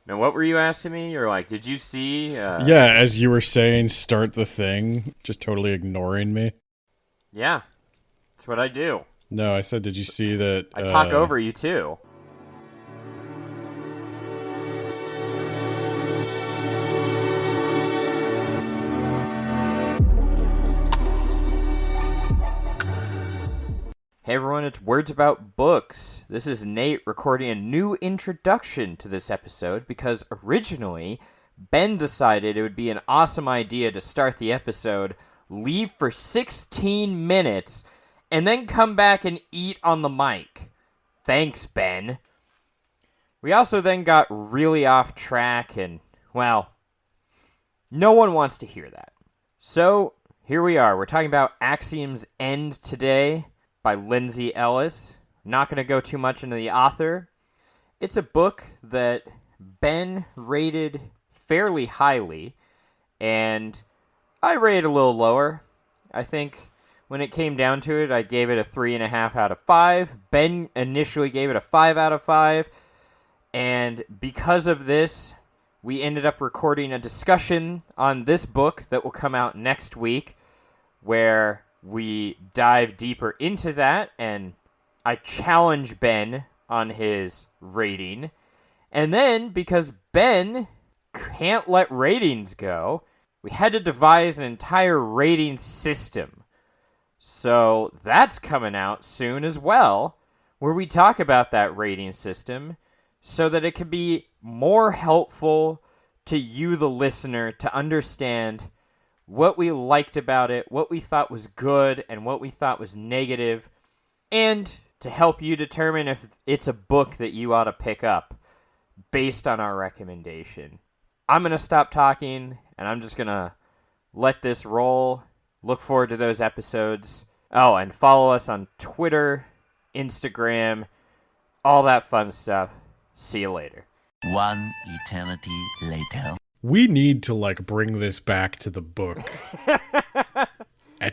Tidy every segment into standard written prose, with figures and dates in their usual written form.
Now, what were you asking me? You're like, did you see? Yeah, as you were saying, start the thing, just totally ignoring me. Yeah, that's what I do. No, I said, did you see that? I talk over you, too. Hey everyone, it's Words About Books. This is Nate recording a new introduction to this episode because originally Ben decided it would be an awesome idea to start the episode, leave for 16 minutes, and then come back and eat on the mic. Thanks, Ben. We also then got really off track and, well, no one wants to hear that. So, here we are. We're talking about Axiom's End today by Lindsey Ellis. Not going to go too much into the author. It's a book that Ben rated fairly highly, and I rated a little lower. I think when it came down to it, I gave it a 3.5 out of 5. Ben initially gave it a 5 out of 5, and because of this, we ended up recording a discussion on this book that will come out next week, where we dive deeper into that, and I challenge Ben on his rating. And then, because Ben can't let ratings go, we had to devise an entire rating system. So that's coming out soon as well, where we talk about that rating system so that it can be more helpful to you, the listener, to understand what we liked about it, what we thought was good, and what we thought was negative, and to help you determine if it's a book that you ought to pick up based on our recommendation. I'm going to stop talking, and I'm just going to let this roll. Look forward to those episodes. Oh, and follow us on Twitter, Instagram, all that fun stuff. See you later. One eternity later. We need to bring this back to the book.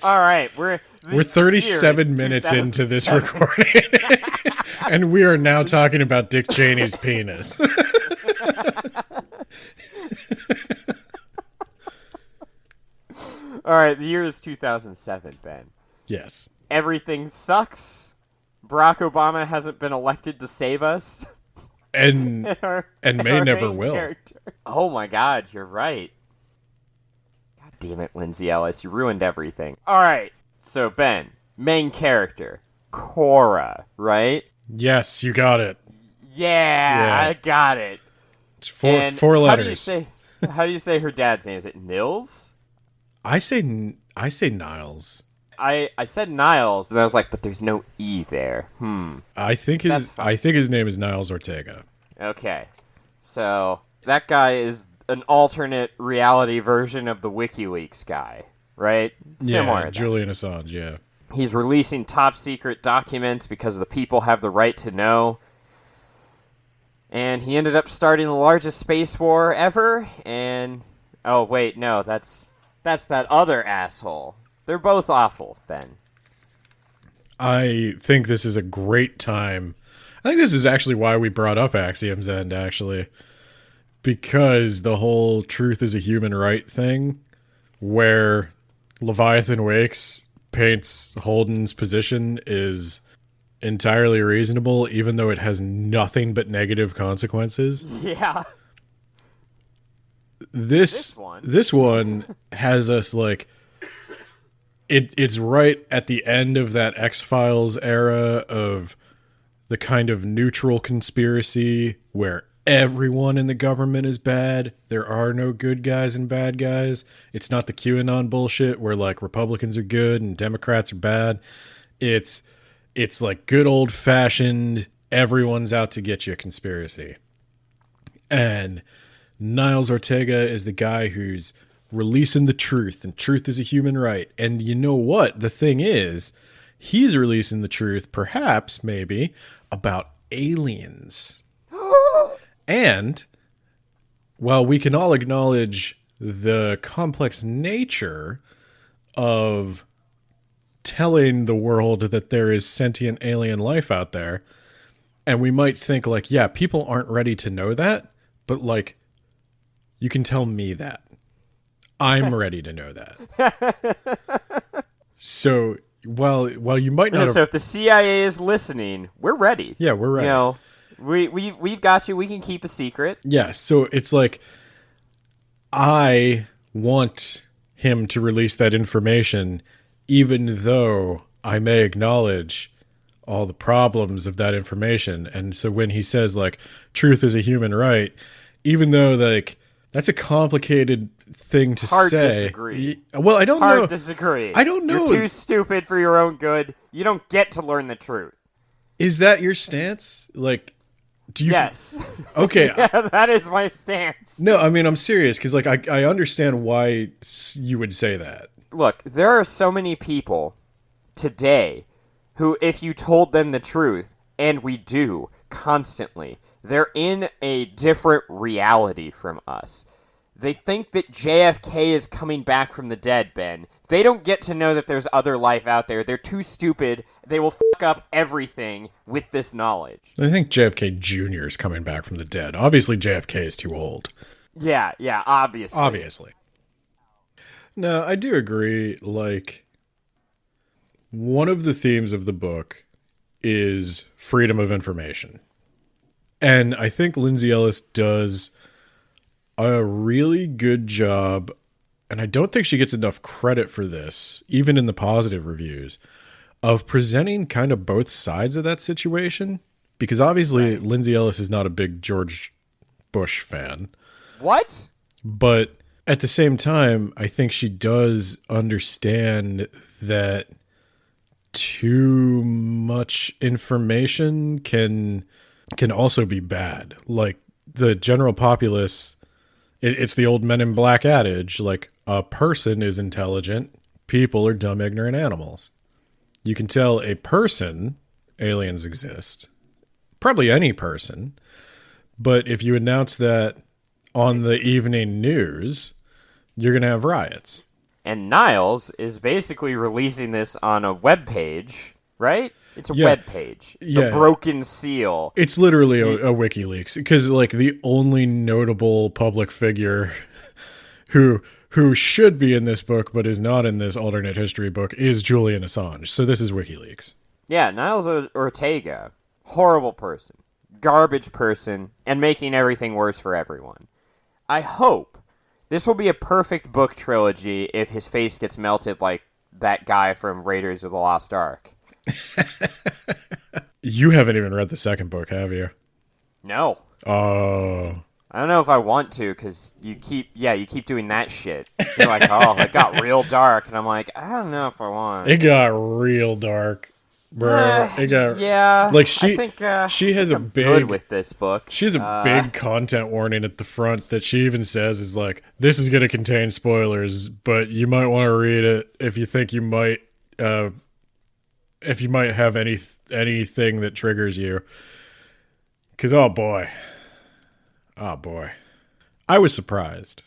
All right, we're 37 minutes into this recording, and we are now talking about Dick Cheney's penis. All right, the year is 2007, Ben. Yes. Everything sucks. Barack Obama hasn't been elected to save us. And may never will. Character. Oh my god, you're right. God damn it, Lindsey Ellis, you ruined everything. Alright, so Ben, main character, Cora, right? Yes, you got it. Yeah. I got it. It's four letters. How do you say her dad's name? Is it Nils? I say Niles. I said Niles, and I was like, but there's no E there. I think his name is Niles Ortega. Okay. So, that guy is an alternate reality version of the WikiLeaks guy, right? Similar. Yeah, Julian Assange, yeah. He's releasing top secret documents because the people have the right to know. And he ended up starting the largest space war ever, and... Oh, wait, no, that's that other asshole. They're both awful, Ben. I think this is a great time. I think this is actually why we brought up Axiom's End, actually. Because the whole truth is a human right thing, where Leviathan Wakes paints Holden's position is entirely reasonable, even though it has nothing but negative consequences. Yeah. This one has us It's right at the end of that X-Files era of the kind of neutral conspiracy where everyone in the government is bad. There are no good guys and bad guys. It's not the QAnon bullshit where Republicans are good and Democrats are bad. It's good old-fashioned everyone's out to get you conspiracy. And Niles Ortega is the guy who's releasing the truth, and truth is a human right. And you know what? The thing is, he's releasing the truth, perhaps, maybe, about aliens. And while we can all acknowledge the complex nature of telling the world that there is sentient alien life out there, and we might think yeah, people aren't ready to know that, But, like, you can tell me that. I'm ready to know that. So, while you might not have... So if the CIA is listening, we're ready. Yeah, we're ready. You know, we've got you. We can keep a secret. Yeah, so it's like, I want him to release that information, even though I may acknowledge all the problems of that information. And so when he says, like, truth is a human right, even though, like, that's a complicated thing to Hard say. Disagree. Well, I don't know. Hard disagree. I don't know. You're too stupid for your own good. You don't get to learn the truth. Is that your stance? Like, do you... Yes. Okay. Yeah, that is my stance. No, I mean, I'm serious, because, like, I understand why you would say that. Look, there are so many people today who, if you told them the truth, and we do constantly, they're in a different reality from us. They think that JFK is coming back from the dead, Ben. They don't get to know that there's other life out there. They're too stupid. They will fuck up everything with this knowledge. I think JFK Jr. is coming back from the dead. Obviously, JFK is too old. Yeah, obviously. Obviously. No, I do agree. Like, one of the themes of the book is freedom of information. And I think Lindsey Ellis does a really good job, and I don't think she gets enough credit for this, even in the positive reviews, of presenting kind of both sides of that situation. Because obviously, Lindsey Ellis is not a big George Bush fan. What? But at the same time, I think she does understand that too much information can also be bad. Like, the general populace, it's the old Men in Black adage, like, a person is intelligent, people are dumb, ignorant animals. You can tell a person aliens exist, probably any person, but if you announce that on the evening news, you're going to have riots. And Niles is basically releasing this on a webpage, right? It's a webpage. The Broken Seal. It's literally a WikiLeaks, because, like, the only notable public figure who should be in this book but is not in this alternate history book is Julian Assange. So this is WikiLeaks. Yeah, Niles Ortega, horrible person, garbage person, and making everything worse for everyone. I hope this will be a perfect book trilogy if his face gets melted like that guy from Raiders of the Lost Ark. You haven't even read the second book, have you? No. Oh. I don't know if I want to, because you keep doing that shit. You're like, oh, it got real dark, and I'm like, I don't know if I want. It got real dark, bro. Like, she has a big good with this book. She has a big content warning at the front that she even says is like, this is going to contain spoilers, but you might want to read it if you think you might have anything that triggers you. Because, oh boy, I was surprised.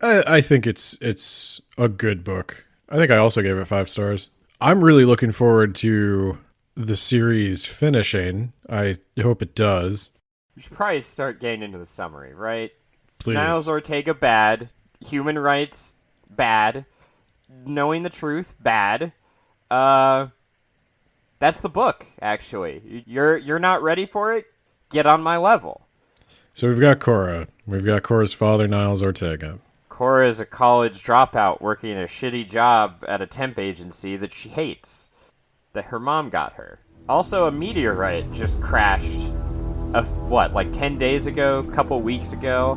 I think it's a good book. I think I also gave it 5 stars. I'm really looking forward to the series finishing. I hope it does. You should probably start getting into the summary, right? Please. Niles Ortega, bad. Human rights, bad. Knowing the truth, bad. That's the book, actually. You're not ready for it? Get on my level. So we've got Cora. We've got Cora's father, Niles Ortega. Cora is a college dropout working a shitty job at a temp agency that she hates. That her mom got her. Also, a meteorite just crashed, like 10 days ago, a couple weeks ago,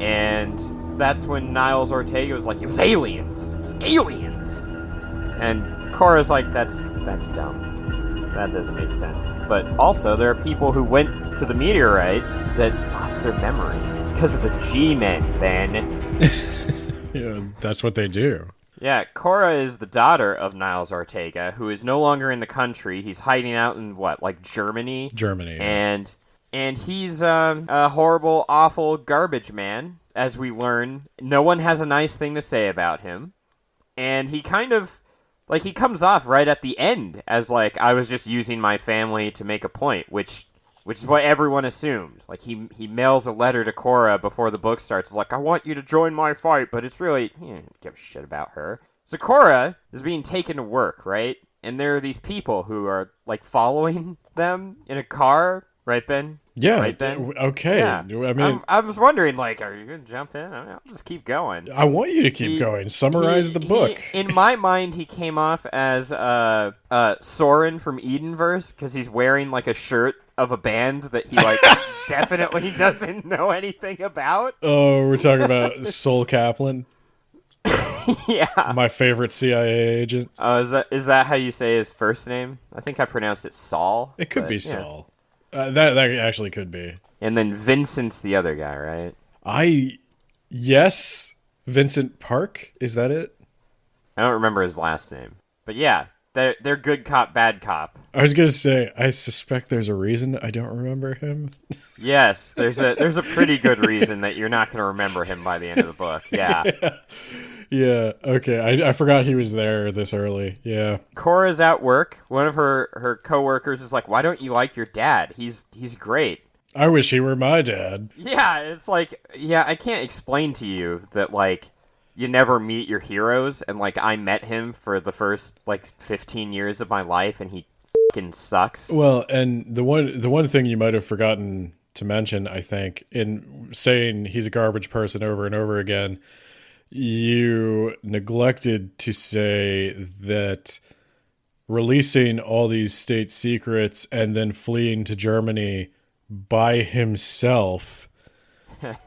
and that's when Niles Ortega was like, it was aliens! It was aliens! And Cora's like, that's dumb. That doesn't make sense. But also, there are people who went to the meteorite that lost their memory because of the G-Men, Ben. Yeah, that's what they do. Yeah, Cora is the daughter of Niles Ortega, who is no longer in the country. He's hiding out in, Germany? Germany, yeah. And he's a horrible, awful garbage man, as we learn. No one has a nice thing to say about him. And he kind of... he comes off right at the end as, I was just using my family to make a point, which which is what everyone assumed. Like, he mails a letter to Cora before the book starts. It's like, I want you to join my fight, but it's really, he doesn't give a shit about her. So Cora is being taken to work, right? And there are these people who are, like, following them in a car, right, Ben? Yeah. Right, Ben? Okay. Yeah. I mean, I was wondering, like, are you going to jump in? I mean, I'll just keep going. I want you to keep going. Summarize the book. In my mind, he came off as Soren from Edenverse, because he's wearing, like, a shirt of a band that he, like, definitely doesn't know anything about. Oh, we're talking about Sol Kaplan? Yeah. My favorite CIA agent. Oh, is that how you say his first name? I think I pronounced it Saul. It could be yeah. Saul. That actually could be. And then Vincent's the other guy, right? Yes, Vincent Park. Is that it? I don't remember his last name. But yeah, they're good cop, bad cop. I was gonna say, I suspect there's a reason I don't remember him. Yes, there's a pretty good reason that you're not going to remember him by the end of the book. Yeah. Yeah, okay. I forgot he was there this early. Yeah. Cora's at work. One of her coworkers is like, "Why don't you like your dad? He's great." I wish he were my dad. Yeah, it's like, yeah, I can't explain to you that, like, you never meet your heroes, and, like, I met him for the first, like, 15 years of my life, and he fucking sucks. Well, and the one thing you might have forgotten to mention, I think, in saying he's a garbage person over and over again, you neglected to say that releasing all these state secrets and then fleeing to Germany by himself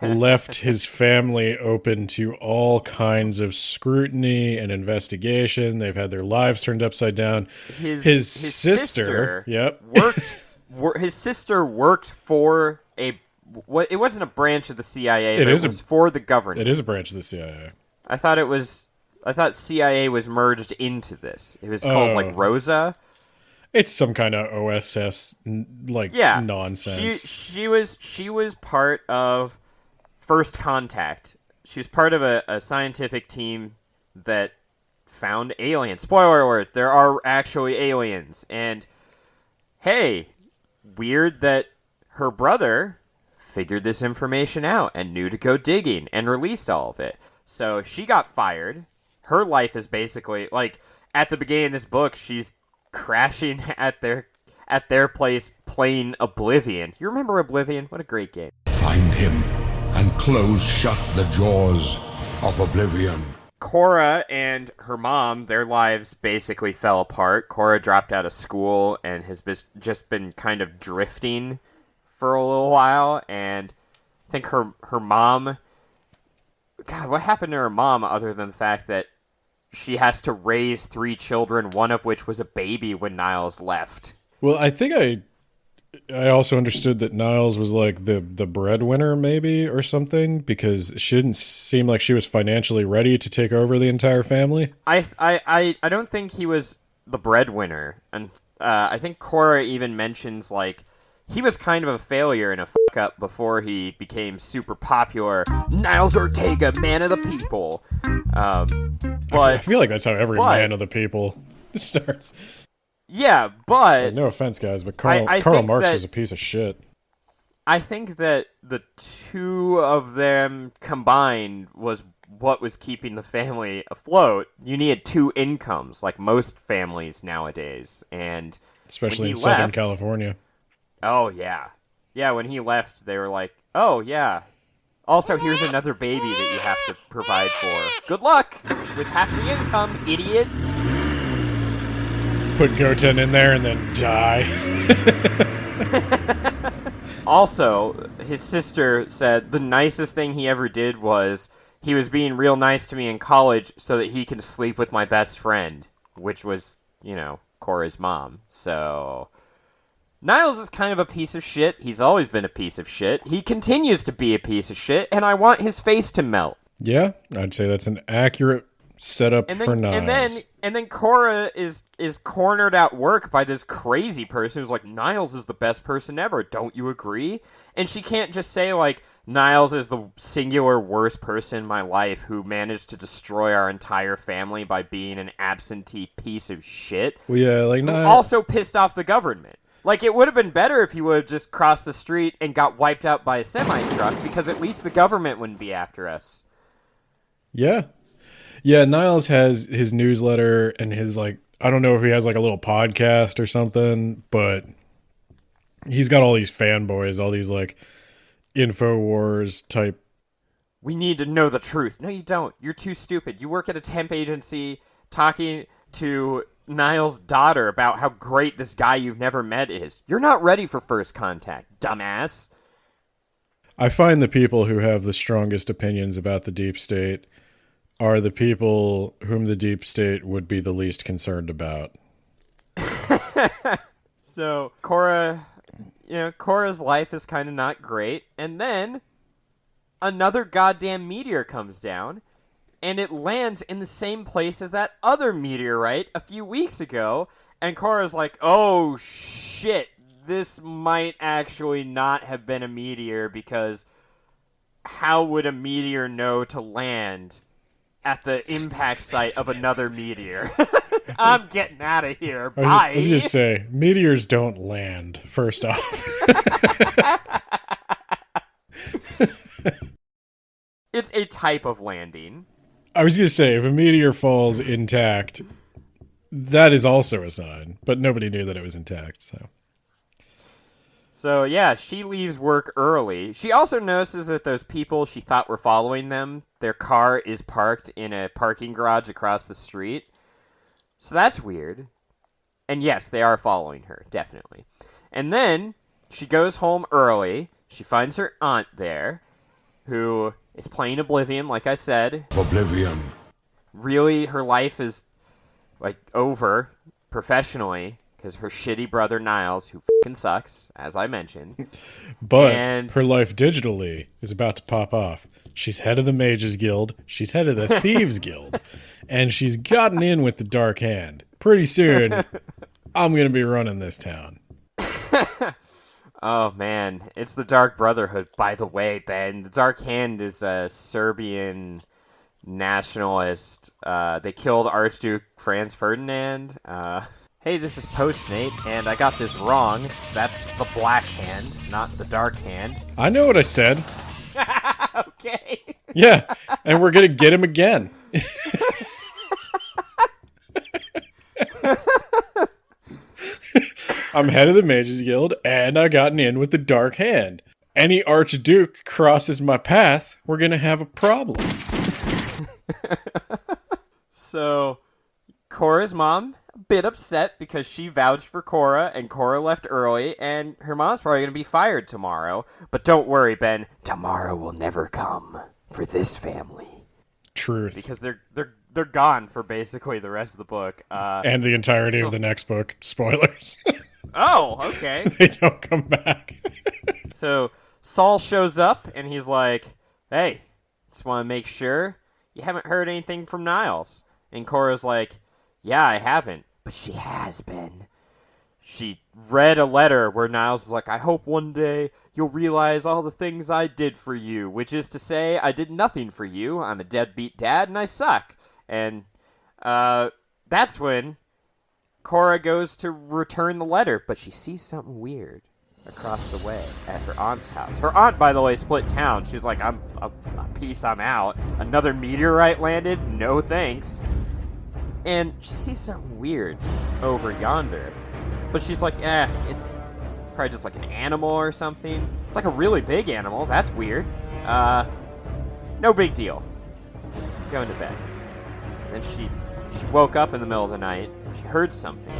left his family open to all kinds of scrutiny and investigation. They've had their lives turned upside down. His sister his sister worked for it wasn't a branch of the CIA, but it was for the government. It is a branch of the CIA. I thought CIA was merged into this. It was called, like, Rosa. It's some kind of OSS, nonsense. She was part of First Contact. She was part of a scientific team that found aliens. Spoiler alert, there are actually aliens. And, hey, weird that her brother figured this information out and knew to go digging and released all of it. So she got fired. Her life is basically, like, at the beginning of this book, she's crashing at their place playing Oblivion. You remember Oblivion? What a great game. Find him and close shut the jaws of Oblivion. Cora and her mom, their lives basically fell apart. Cora dropped out of school and has just been kind of drifting for a little while, and I think her mom... God, what happened to her mom other than the fact that she has to raise 3 children, one of which was a baby when Niles left? Well, I think I also understood that Niles was like the breadwinner maybe or something, because she didn't seem like she was financially ready to take over the entire family. I don't think he was the breadwinner, and I think Cora even mentions, like, he was kind of a failure and a fuck-up before he became super popular. Niles Ortega, man of the people. But I feel like that's how every man of the people starts. Yeah, but... No offense, guys, but Karl Marx is a piece of shit. I think that the two of them combined was what was keeping the family afloat. You needed 2 incomes, like most families nowadays. And especially in Southern California. Oh, yeah. Yeah, when he left, they were like, oh, yeah. Also, here's another baby that you have to provide for. Good luck with half the income, idiot. Put Goten in there and then die. Also, his sister said the nicest thing he ever did was he was being real nice to me in college so that he can sleep with my best friend, which was, Cora's mom. So... Niles is kind of a piece of shit. He's always been a piece of shit. He continues to be a piece of shit, and I want his face to melt. Yeah, I'd say that's an accurate setup for Niles. And then Cora is cornered at work by this crazy person who's like, Niles is the best person ever. Don't you agree? And she can't just say, like, Niles is the singular worst person in my life who managed to destroy our entire family by being an absentee piece of shit. Well, yeah, like Niles also pissed off the government. Like, it would have been better if he would have just crossed the street and got wiped out by a semi-truck, because at least the government wouldn't be after us. Yeah. Yeah, Niles has his newsletter and his, like, I don't know if he has, like, a little podcast or something, but he's got all these fanboys, all these, like, InfoWars type. We need to know the truth. No, you don't. You're too stupid. You work at a temp agency talking to Niles' daughter about how great this guy you've never met is. You're not ready for first contact, dumbass. I find the people who have the strongest opinions about the deep state are the people whom the deep state would be the least concerned about. So, Cora's life is kind of not great, and then another goddamn meteor comes down, and it lands in the same place as that other meteorite a few weeks ago, and Cora's like, oh shit, this might actually not have been a meteor, because how would a meteor know to land at the impact site of another meteor? I'm getting out of here. Bye. I was going to say, meteors don't land, first off. It's a type of landing. I was going to say, if a meteor falls intact, that is also a sign, but nobody knew that it was intact, so. So, yeah, she leaves work early. She also notices that those people she thought were following them, their car is parked in a parking garage across the street. So that's weird. And yes, they are following her, definitely. And then she goes home early. She finds her aunt there, who is playing Oblivion, like I said. Oblivion. Really, her life is, like, over professionally because her shitty brother Niles, who fucking sucks, as I mentioned. But her life digitally is about to pop off. She's head of the Mages Guild. She's head of the Thieves Guild. And she's gotten in with the Dark Hand. Pretty soon, I'm going to be running this town. Oh, man. It's the Dark Brotherhood, by the way, Ben. The Dark Hand is a Serbian nationalist. They killed Archduke Franz Ferdinand. Hey, this is Post Nate, and I got this wrong. That's the Black Hand, not the Dark Hand. I know what I said. Okay. Yeah, and we're going to get him again. I'm head of the Mages Guild, and I gotten in with the Dark Hand. Any Archduke crosses my path, we're going to have a problem. So, Cora's mom, a bit upset because she vouched for Cora, and Cora left early, and her mom's probably going to be fired tomorrow. But don't worry, Ben. Tomorrow will never come for this family. Truth. Because they're gone for basically the rest of the book. And the entirety of the next book. Spoilers. Oh, okay. They don't come back. So Saul shows up, and he's like, hey, just want to make sure you haven't heard anything from Niles. And Cora's like, yeah, I haven't, but she has been. She read a letter where Niles was like, I hope one day you'll realize all the things I did for you, which is to say I did nothing for you. I'm a deadbeat dad, and I suck. And that's when Cora goes to return the letter, but she sees something weird across the way at her aunt's house. Her aunt, by the way, split town. She's like, I'm out. Another meteorite landed? No thanks. And she sees something weird over yonder. But she's like, it's probably just like an animal or something. It's like a really big animal. That's weird. No big deal. Going to bed. Then she woke up in the middle of the night. She heard something.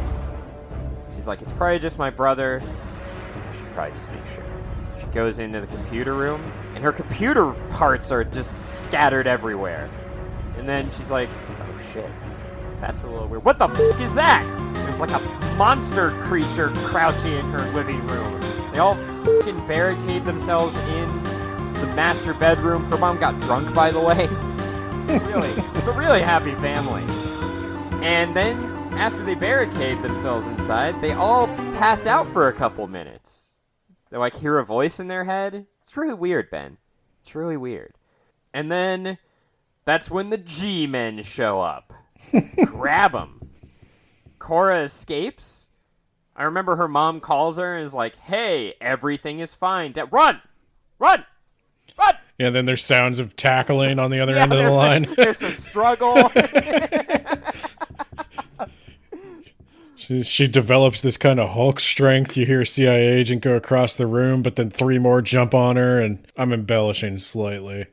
She's like, it's probably just my brother. I should probably just make sure. She goes into the computer room, and her computer parts are just scattered everywhere. And then she's like, oh shit, that's a little weird. What the f*** is that? There's like a monster creature crouching in her living room. They all f***ing barricade themselves in the master bedroom. Her mom got drunk, by the way. It's a really happy family. And then, after they barricade themselves inside, they all pass out for a couple minutes. They like hear a voice in their head. It's really weird, Ben. It's really weird. And then, that's when the G-men show up. Grab them. Cora escapes, I remember her mom calls her and is like, hey, everything is fine. Run! Run! Run! Yeah, then there's sounds of tackling on the other end of the line. There's a struggle. She develops this kind of Hulk strength. You hear a CIA agent go across the room, but then 3 more jump on her, and I'm embellishing slightly.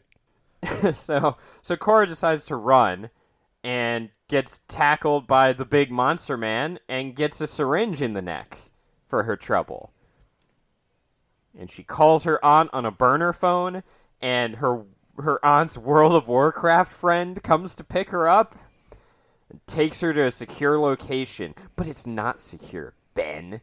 So Cora decides to run and gets tackled by the big monster man and gets a syringe in the neck for her trouble. And she calls her aunt on a burner phone, and her aunt's World of Warcraft friend comes to pick her up and takes her to a secure location. But it's not secure, Ben.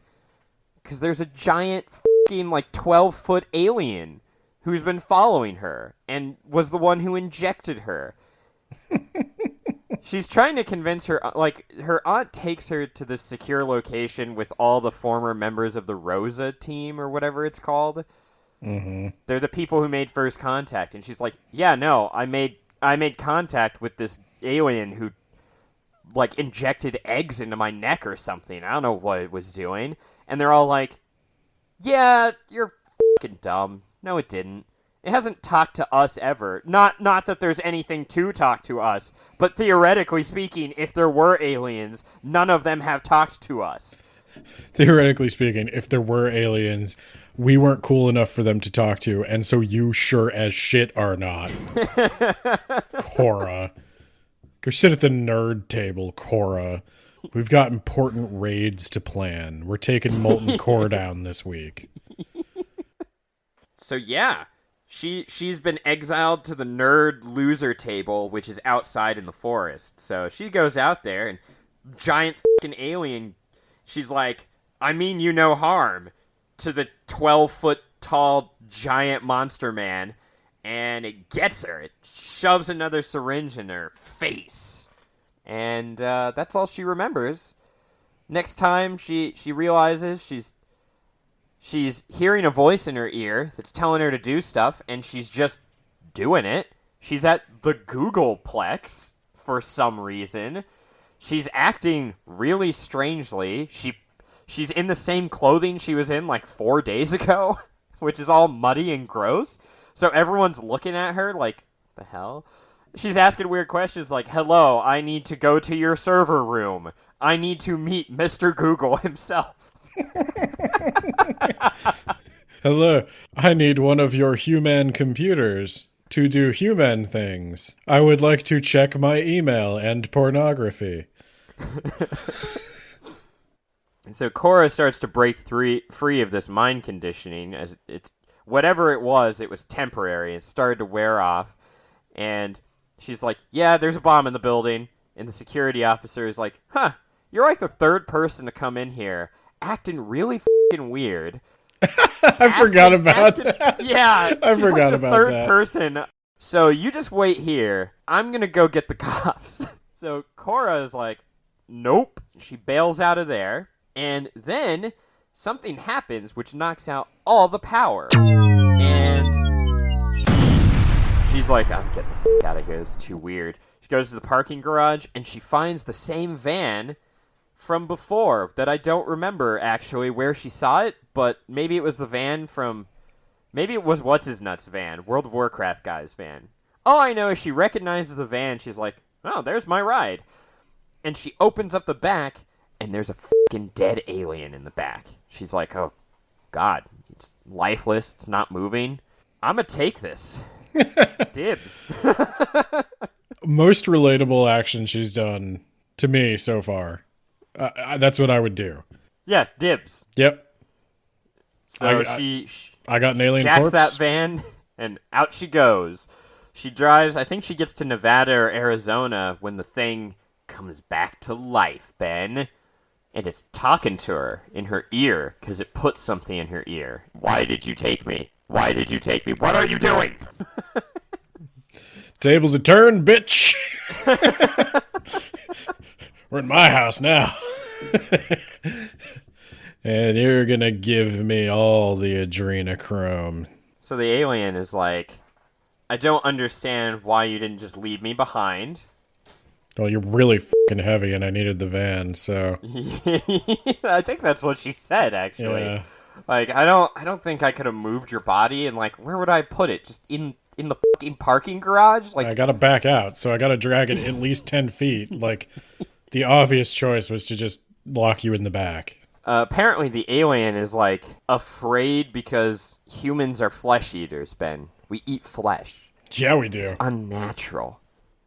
Because there's a giant fucking 12-foot alien who's been following her and was the one who injected her. She's trying to convince her, her aunt takes her to this secure location with all the former members of the Rosa team or whatever it's called. Mm-hmm. They're the people who made first contact. And she's like, yeah, no, I made contact with this alien who, injected eggs into my neck or something. I don't know what it was doing. And they're all like, yeah, you're fucking dumb. No, it didn't. It hasn't talked to us ever. Not that there's anything to talk to us, but theoretically speaking, if there were aliens, none of them have talked to us. Theoretically speaking, if there were aliens, we weren't cool enough for them to talk to, and so you sure as shit are not. Cora. Go sit at the nerd table, Cora. We've got important raids to plan. We're taking Molten Core down this week. So yeah, she's been exiled to the nerd loser table, which is outside in the forest. So she goes out there, and giant fucking alien, she's like, I mean you no harm, to the 12-foot tall giant monster man, and it gets her. It shoves another syringe in her face. And that's all she remembers. Next time she realizes she's hearing a voice in her ear that's telling her to do stuff, and she's just doing it. She's at the Googleplex for some reason. She's acting really strangely. She's in the same clothing she was in 4 days ago, which is all muddy and gross. So everyone's looking at her like, the hell? She's asking weird questions like, hello, I need to go to your server room. I need to meet Mr. Google himself. Hello, I need one of your human computers to do human things. I would like to check my email and pornography. And so Cora starts to break free of this mind conditioning, as it's whatever it was temporary. It started to wear off, and she's like, yeah, there's a bomb in the building. And the security officer is like, huh, you're like the third person to come in here, acting really f***ing weird. I forgot about that. Yeah, I forgot about third that. Person. So you just wait here. I'm gonna go get the cops. So Cora is like, nope. She bails out of there, and then something happens which knocks out all the power. And she's like, I'm getting the f*** out of here. This is too weird. She goes to the parking garage, and she finds the same van from before that I don't remember actually where she saw it, but maybe it was the van from... Maybe it was What's-His-Nuts van, World of Warcraft guy's van. All I know is she recognizes the van. She's like, oh, there's my ride. And she opens up the back, and there's a fucking dead alien in the back. She's like, oh, God, it's lifeless, it's not moving. I'm gonna take this. Dibs. Most relatable action she's done to me so far. That's what I would do. Yeah, dibs. Yep. So I got an alien jacks corpse. that van, and out she goes. She drives, I think she gets to Nevada or Arizona when the thing comes back to life, Ben. And it's talking to her in her ear, because it puts something in her ear. Why did you take me? Why did you take me? What are you doing? Tables a turn, bitch. We're in my house now. And you're gonna give me all the adrenochrome. So the alien is like, I don't understand why you didn't just leave me behind. Well, you're really fucking heavy, and I needed the van, so... I think that's what she said, actually. Yeah. Like, I don't think I could have moved your body, and like, where would I put it? Just in the fucking parking garage? Like, I gotta back out, so I gotta drag it at least 10 feet. Like, the obvious choice was to just lock you in the back. Apparently the alien is, like, afraid because humans are flesh eaters, Ben. We eat flesh. Yeah, we do. It's unnatural.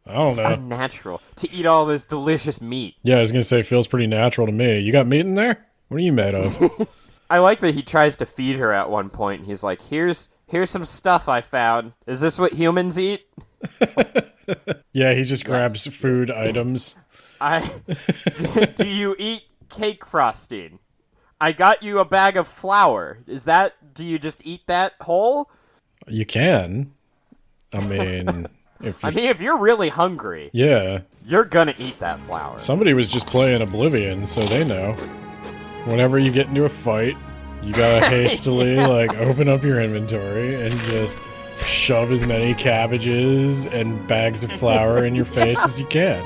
I don't know. Unnatural to eat all this delicious meat. Yeah, I was gonna say, it feels pretty natural to me. You got meat in there? What are you made of? I like that he tries to feed her at one point. And he's like, "Here's some stuff I found. Is this what humans eat?" Yeah, he just grabs food items. Do you eat cake frosting? I got you a bag of flour. Do you just eat that whole? You can. I mean, if you're really hungry, yeah, you're gonna eat that flour. somebody was just playing Oblivion, so they know. Whenever you get into a fight, you gotta hastily, like, open up your inventory and just shove as many cabbages and bags of flour in your face as you can.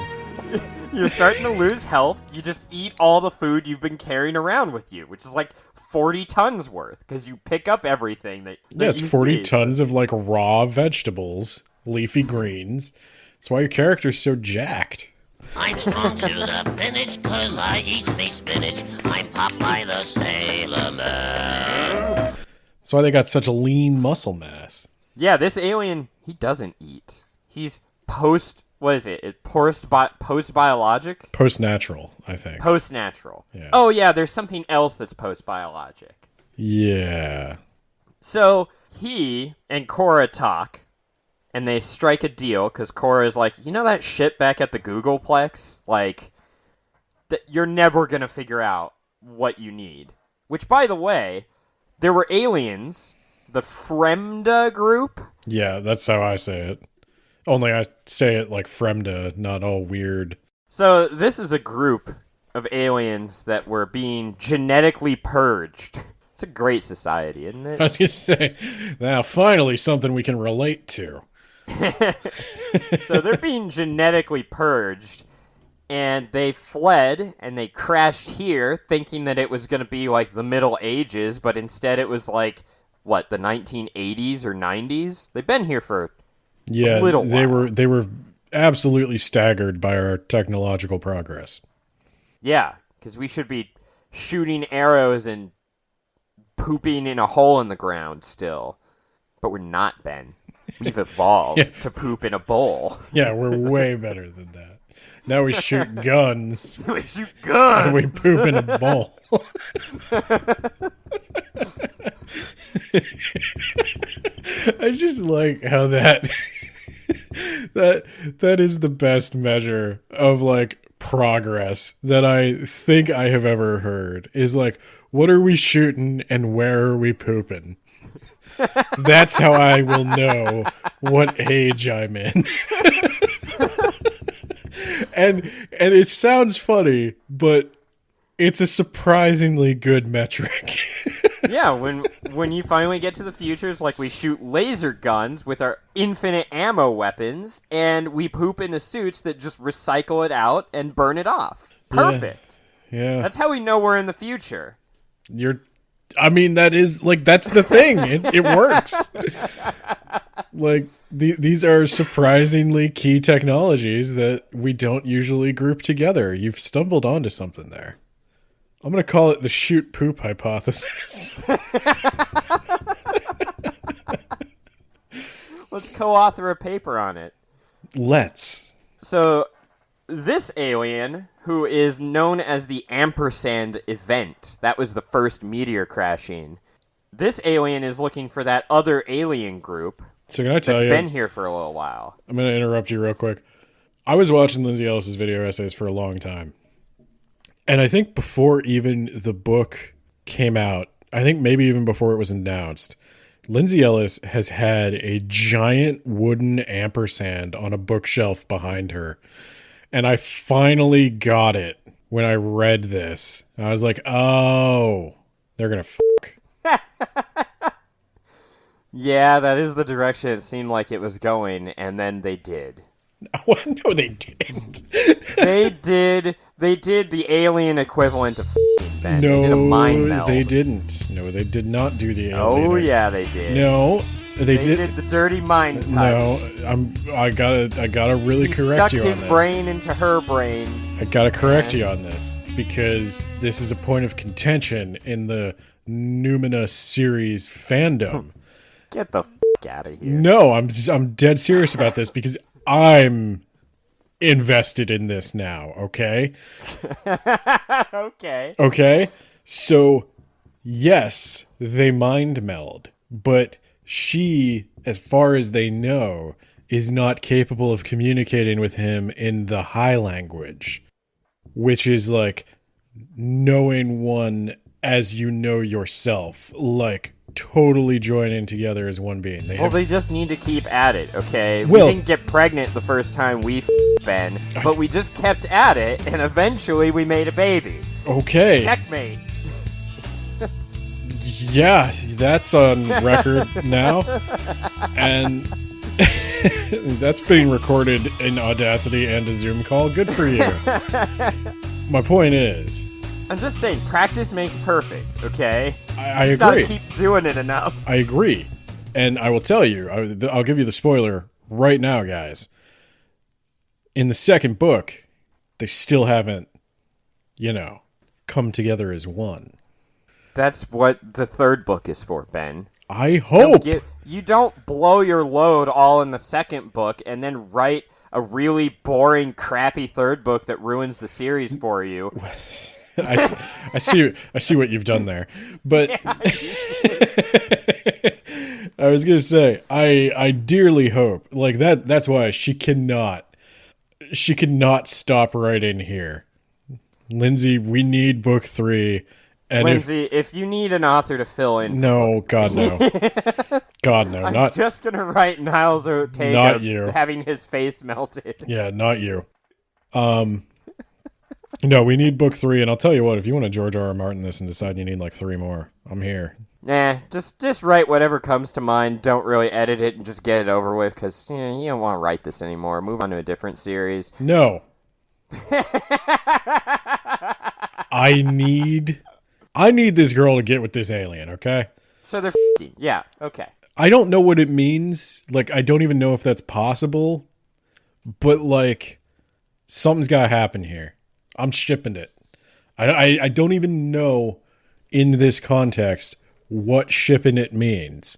You're starting to lose health. You just eat all the food you've been carrying around with you, which is like 40 tons worth, because you pick up everything that Yeah, it's you 40 see. tons of, like, raw vegetables, leafy greens. That's why your character's so jacked. I'm strong to the finish, 'cause I eats me spinach. I'm Popeye the Sailor Man. That's why they got such a lean muscle mass. Yeah, this alien, he doesn't eat. He's post-biologic? Post-natural, I think. Post-natural. Yeah. Oh, yeah, there's something else that's post-biologic. Yeah. So, he and Cora talk, and they strike a deal, because Cora is like, you know that shit back at the Googleplex? Like, you're never going to figure out what you need. Which, by the way, there were aliens, the Fremda group. Yeah, that's how I say it. Only I say it like Fremda, not all weird. So this is a group of aliens that were being genetically purged. It's a great society, isn't I it? was going to say, now finally something we can relate to. So they're being genetically purged, and they fled, and they crashed here, thinking that it was going to be like the Middle Ages, but instead it was like, what, the 1980s or 90s? They've been here for Yeah, a little while. they were absolutely staggered by our technological progress. Yeah, because we should be shooting arrows and pooping in a hole in the ground still. But we're not, Ben. We've evolved to poop in a bowl. Yeah, we're way better than that. Now we shoot guns. We shoot guns! And we poop in a bowl. I just like how that is the best measure of, like, progress that I think I have ever heard. Is like, what are we shooting and where are we pooping? That's how I will know what age I'm in. And it sounds funny, but it's a surprisingly good metric. Yeah, when you finally get to the future, it's like we shoot laser guns with our infinite ammo weapons, and we poop into suits that just recycle it out and burn it off. Perfect. Yeah. That's how we know we're in the future. That is, like, that's the thing. It works. Like, these are surprisingly key technologies that we don't usually group together. You've stumbled onto something there. I'm going to call it the shoot poop hypothesis. Let's co-author a paper on it. Let's. So, this alien, who is known as the Ampersand event, that was the first meteor crashing. This alien is looking for that other alien group So can I tell that's you? been here for a little while. I'm going to interrupt you real quick. I was watching Lindsey Ellis's video essays for a long time. And I think before even the book came out, I think maybe even before it was announced, Lindsey Ellis has had a giant wooden ampersand on a bookshelf behind her. And I finally got it when I read this. I was like, oh, they're going to fuck. Yeah, that is the direction it seemed like it was going, and then they did. No, they didn't. They did the alien equivalent of Ben. No, they did a mind meld. they didn't. No, they did not do the alien. Oh yeah, they did. No, they did the dirty mind touch. No, I gotta really correct you on this. Stuck his brain into her brain. I gotta correct you on this because this is a point of contention in the Numina series fandom. Get the out of here. No, I'm dead serious about this because I'm invested in this now. Okay. Okay. So yes, they mind meld, but she, as far as they know, is not capable of communicating with him in the high language, which is like knowing one as you know yourself, like totally joining together as one being. They just need to keep at it, okay? Well, we didn't get pregnant the first time we Ben, but we just kept at it, and eventually we made a baby. Okay. Checkmate. Yeah, that's on record now. And that's being recorded in Audacity and a Zoom call. Good for you. My point is, I'm just saying, practice makes perfect, okay? I agree. Gotta keep doing it enough. I agree. And I will tell you, I'll give you the spoiler right now, guys. In the second book, they still haven't, come together as one. That's what the third book is for, Ben. I hope. You don't blow your load all in the second book and then write a really boring, crappy third book that ruins the series for you. I see what you've done there. But yeah, I was gonna say, I dearly hope, like that's why she cannot stop right in here. Lindsay, we need book 3. And Lindsay, if you need an author to fill in, no, God no, God no, I'm just gonna write Niles Ortega, not you, having his face melted. Yeah, not you. No, we need book 3, and I'll tell you what, if you want to George R. R. Martin this and decide you need like 3 more, I'm here. Nah, just write whatever comes to mind. Don't really edit it and just get it over with, because you don't want to write this anymore. Move on to a different series. No. I need this girl to get with this alien, okay? So they're yeah, okay. I don't know what it means. Like, I don't even know if that's possible. But, like, something's got to happen here. I'm shipping it. I don't even know in this context what shipping it means.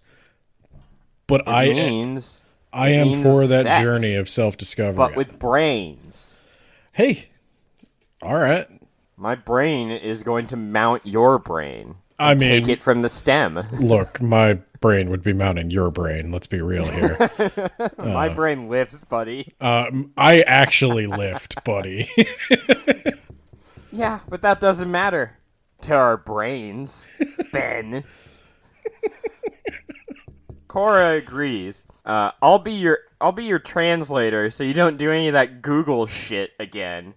But I am for that sex, journey of self-discovery. But with brains. Hey, all right. My brain is going to mount your brain. I mean, take it from the stem. Look, my brain would be mounting your brain. Let's be real here. My brain lifts, buddy. I actually lift, buddy. Yeah, but that doesn't matter to our brains, Ben. Cora agrees. I'll be your translator, so you don't do any of that Google shit again.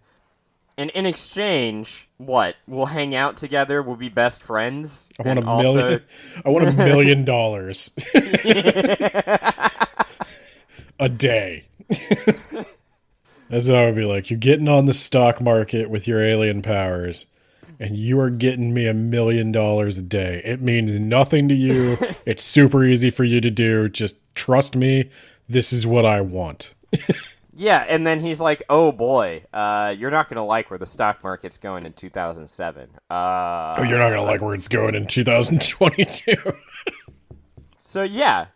And in exchange, what? We'll hang out together. We'll be best friends. I want $1 million a day. That's how I would be like. You're getting on the stock market with your alien powers, and you are getting me $1 million a day. It means nothing to you. It's super easy for you to do. Just trust me. This is what I want. Yeah, and then he's like, oh boy, you're not going to like where the stock market's going in 2007. Oh, you're not going to like where it's going in 2022. So yeah,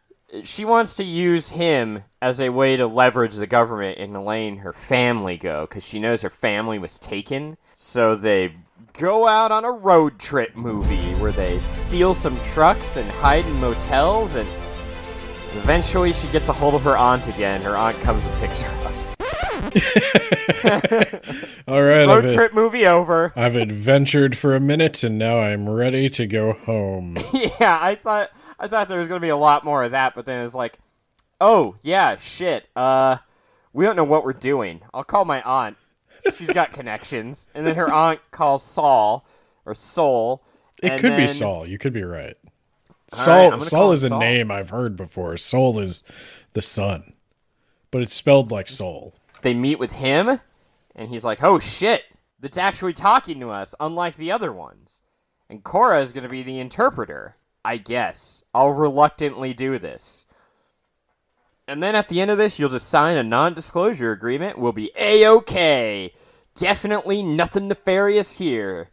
she wants to use him as a way to leverage the government in letting her family go, because she knows her family was taken. So they go out on a road trip movie where they steal some trucks and hide in motels, and eventually she gets a hold of her aunt again. Her aunt comes and picks her up. All right, road trip movie over. I've adventured for a minute, and now I'm ready to go home. Yeah, I thought there was going to be a lot more of that, but then it's like, oh, yeah, shit. We don't know what we're doing. I'll call my aunt. She's got connections. And then her aunt calls Saul, or Soul. It could be Saul. You could be right. Saul is a name I've heard before. Soul is the son. but it's spelled like soul. They meet with him, and he's like, oh shit, that's actually talking to us, unlike the other ones. And Korra is going to be the interpreter. I guess. I'll reluctantly do this. And then at the end of this, you'll just sign a non-disclosure agreement. We'll be A-okay. Definitely nothing nefarious here.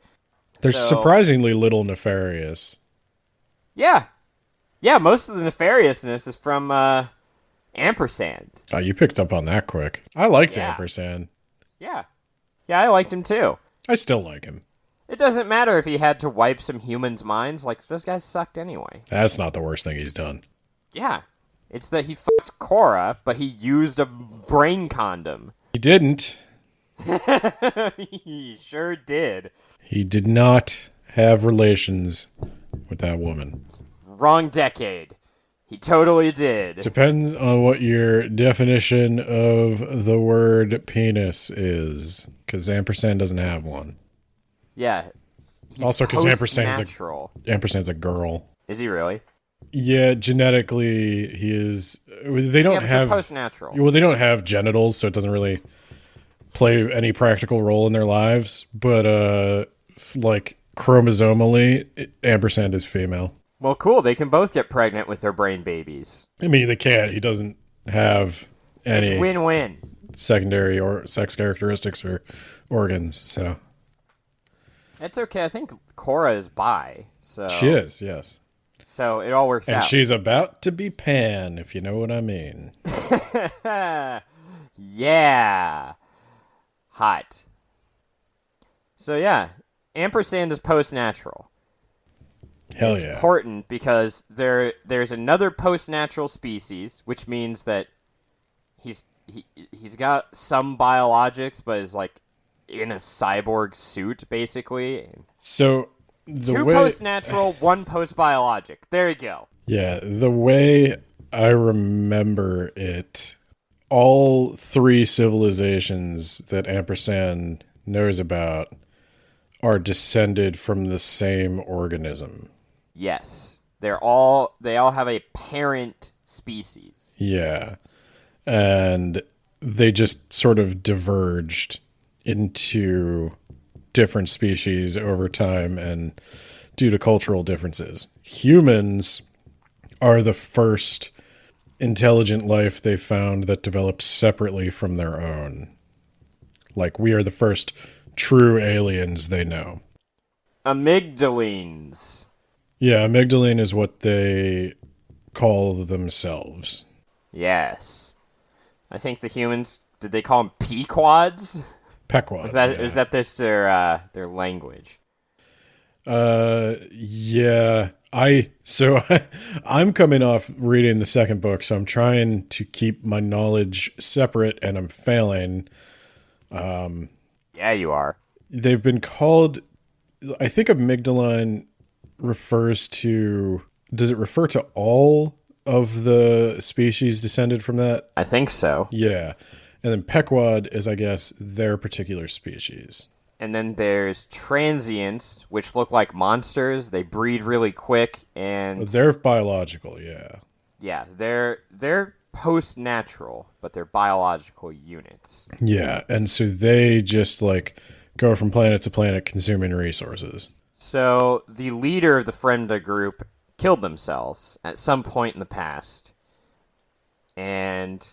There's surprisingly little nefarious. Yeah. Yeah, most of the nefariousness is from Ampersand. Oh, you picked up on that quick. I liked Yeah. Ampersand. Yeah. Yeah, I liked him too. I still like him. It doesn't matter if he had to wipe some humans' minds. Like, those guys sucked anyway. That's not the worst thing he's done. Yeah. It's that he fucked Korra, but he used a brain condom. He didn't. He sure did. He did not have relations with that woman. Wrong decade. He totally did. Depends on what your definition of the word penis is, because Ampersand doesn't have one. Yeah. He's Also, because post-natural. Ampersand's a girl. Is he really? Yeah, genetically he is. They don't have post-natural. Well, they don't have genitals, so it doesn't really play any practical role in their lives. But like chromosomally, Ampersand is female. Well, cool. They can both get pregnant with their brain babies. I mean, they can't. He doesn't have any It's win-win. secondary or sex characteristics or organs. So It's okay. I think Korra is bi. So she is, yes. So it all works And out. she's about to be Pan, if you know what I mean. Yeah. Hot. So yeah, Ampersand is post-natural. Hell It's yeah. important because there's another post-natural species, which means that he's got some biologics, but is like in a cyborg suit, basically. So Two post-natural, one post-biologic. There you go. Yeah, the way I remember it, all three civilizations that Ampersand knows about are descended from the same organism. Yes. They all have a parent species. Yeah. And they just sort of diverged into different species over time and due to cultural differences. Humans are the first intelligent life they found that developed separately from their own. Like, we are the first true aliens they know. Amygdalines. Yeah, amygdaline is what they call themselves. Yes. I think the humans, did they call them Pequods? Pequods. Is that just their language? Yeah. I'm coming off reading the second book, so I'm trying to keep my knowledge separate, and I'm failing. Yeah, you are. They've been called, I think amygdaline refers to, does it refer to all of the species descended from that? I think so. Yeah. And then Pequod is, I guess, their particular species. And then there's transients, which look like monsters. They breed really quick, and They're biological, yeah. yeah, they're post-natural, but they're biological units. Yeah, and so they just, like, go from planet to planet consuming resources. So the leader of the Frenda group killed themselves at some point in the past, and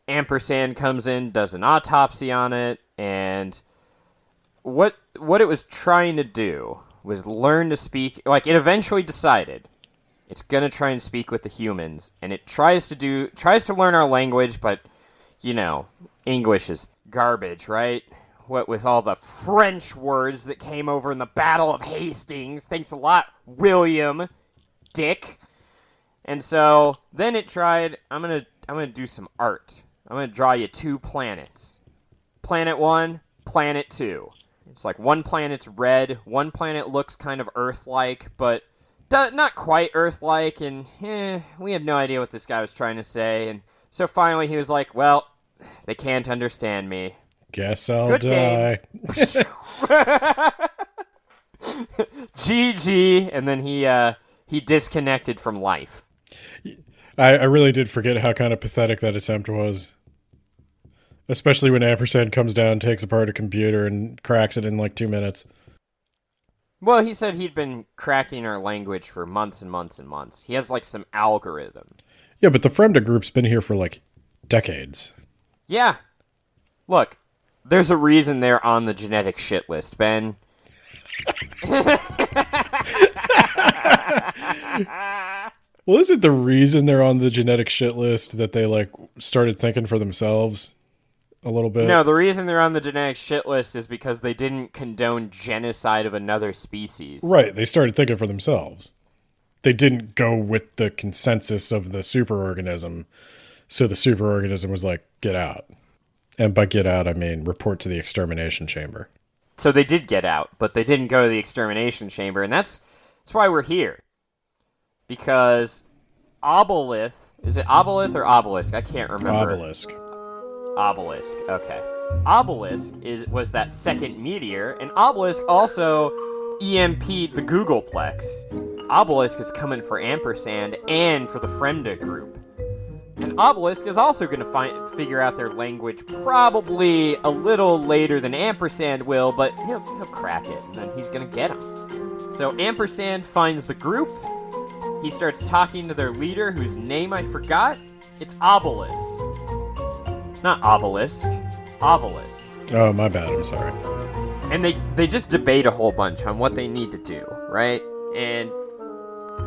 Ampersand comes in, does an autopsy on it, and what it was trying to do was learn to speak. Like, it eventually decided it's gonna try and speak with the humans, and it tries to learn our language, but you know, English is garbage, right? What with all the French words that came over in the Battle of Hastings. Thanks a lot, William Dick. And so then it tried, I'm gonna do some art. I'm going to draw you two planets. Planet 1, Planet 2. It's like one planet's red, one planet looks kind of Earth-like, but not quite Earth-like, and we have no idea what this guy was trying to say. And so finally he was like, well, they can't understand me. Guess I'll Good die. GG, and then he disconnected from life. I really did forget how kind of pathetic that attempt was. Especially when Ampersand comes down, takes apart a computer, and cracks it in like 2 minutes. Well, he said he'd been cracking our language for months and months and months. He has like some algorithms. Yeah, but the Fremda group's been here for like decades. Yeah. Look, there's a reason they're on the genetic shit list, Ben. Well, is it the reason they're on the genetic shit list that they like started thinking for themselves a little bit? No, the reason they're on the genetic shit list is because they didn't condone genocide of another species. Right, they started thinking for themselves. They didn't go with the consensus of the superorganism, so the superorganism was like, get out. And by get out, I mean report to the extermination chamber. So they did get out, but they didn't go to the extermination chamber, and that's why we're here. Because Obelith, is it Obelith or Obelisk? I can't remember. Obelisk, okay. Obelisk was that second meteor, and Obelisk also EMP'd the Googleplex. Obelisk is coming for Ampersand and for the Fremda group. And Obelisk is also going to figure out their language probably a little later than Ampersand will, but he'll crack it, and then he's going to get them. So Ampersand finds the group. He starts talking to their leader, whose name I forgot. It's Obelisk. Not Obelisk. Obelisk. Oh, my bad. I'm sorry. And they just debate a whole bunch on what they need to do, right? And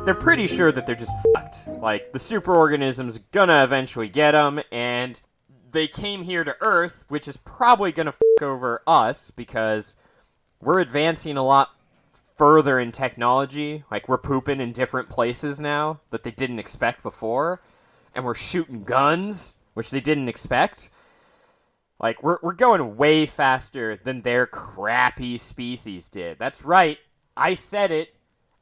they're pretty sure that they're just fucked. Like, the superorganism's gonna eventually get them, and they came here to Earth, which is probably gonna fuck over us, because we're advancing a lot further in technology. Like, we're pooping in different places now that they didn't expect before, and we're shooting guns, which they didn't expect. Like, we're going way faster than their crappy species did. That's right, I said it.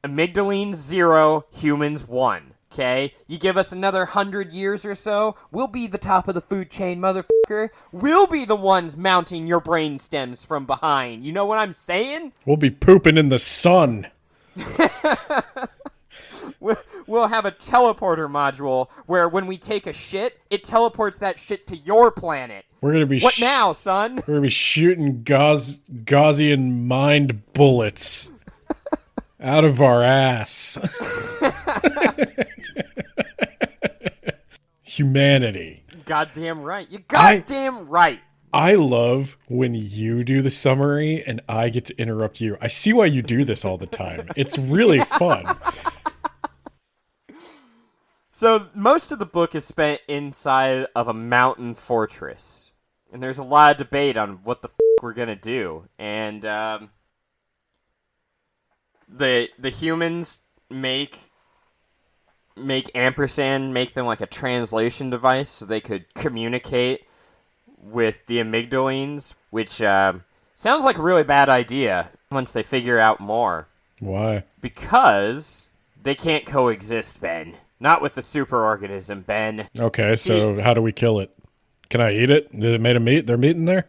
Amygdalines 0, humans 1. Okay? You give us another 100 years or so, we'll be the top of the food chain, motherfucker. We'll be the ones mounting your brain stems from behind. You know what I'm saying? We'll be pooping in the sun. We'll have a teleporter module where when we take a shit, it teleports that shit to your planet. We're gonna be what now, son? We're gonna be shooting Gaussian mind bullets out of our ass. Humanity. Goddamn right. You goddamn right. I love when you do the summary and I get to interrupt you. I see why you do this all the time. It's really fun. So most of the book is spent inside of a mountain fortress. And there's a lot of debate on what the we're going to do. And the humans make Ampersand, make them like a translation device so they could communicate with the amygdalines, which sounds like a really bad idea once they figure out more. Why? Because they can't coexist, Ben. Not with the superorganism, Ben. Okay, so how do we kill it? Can I eat it? Did it made of meat? There's meat in there?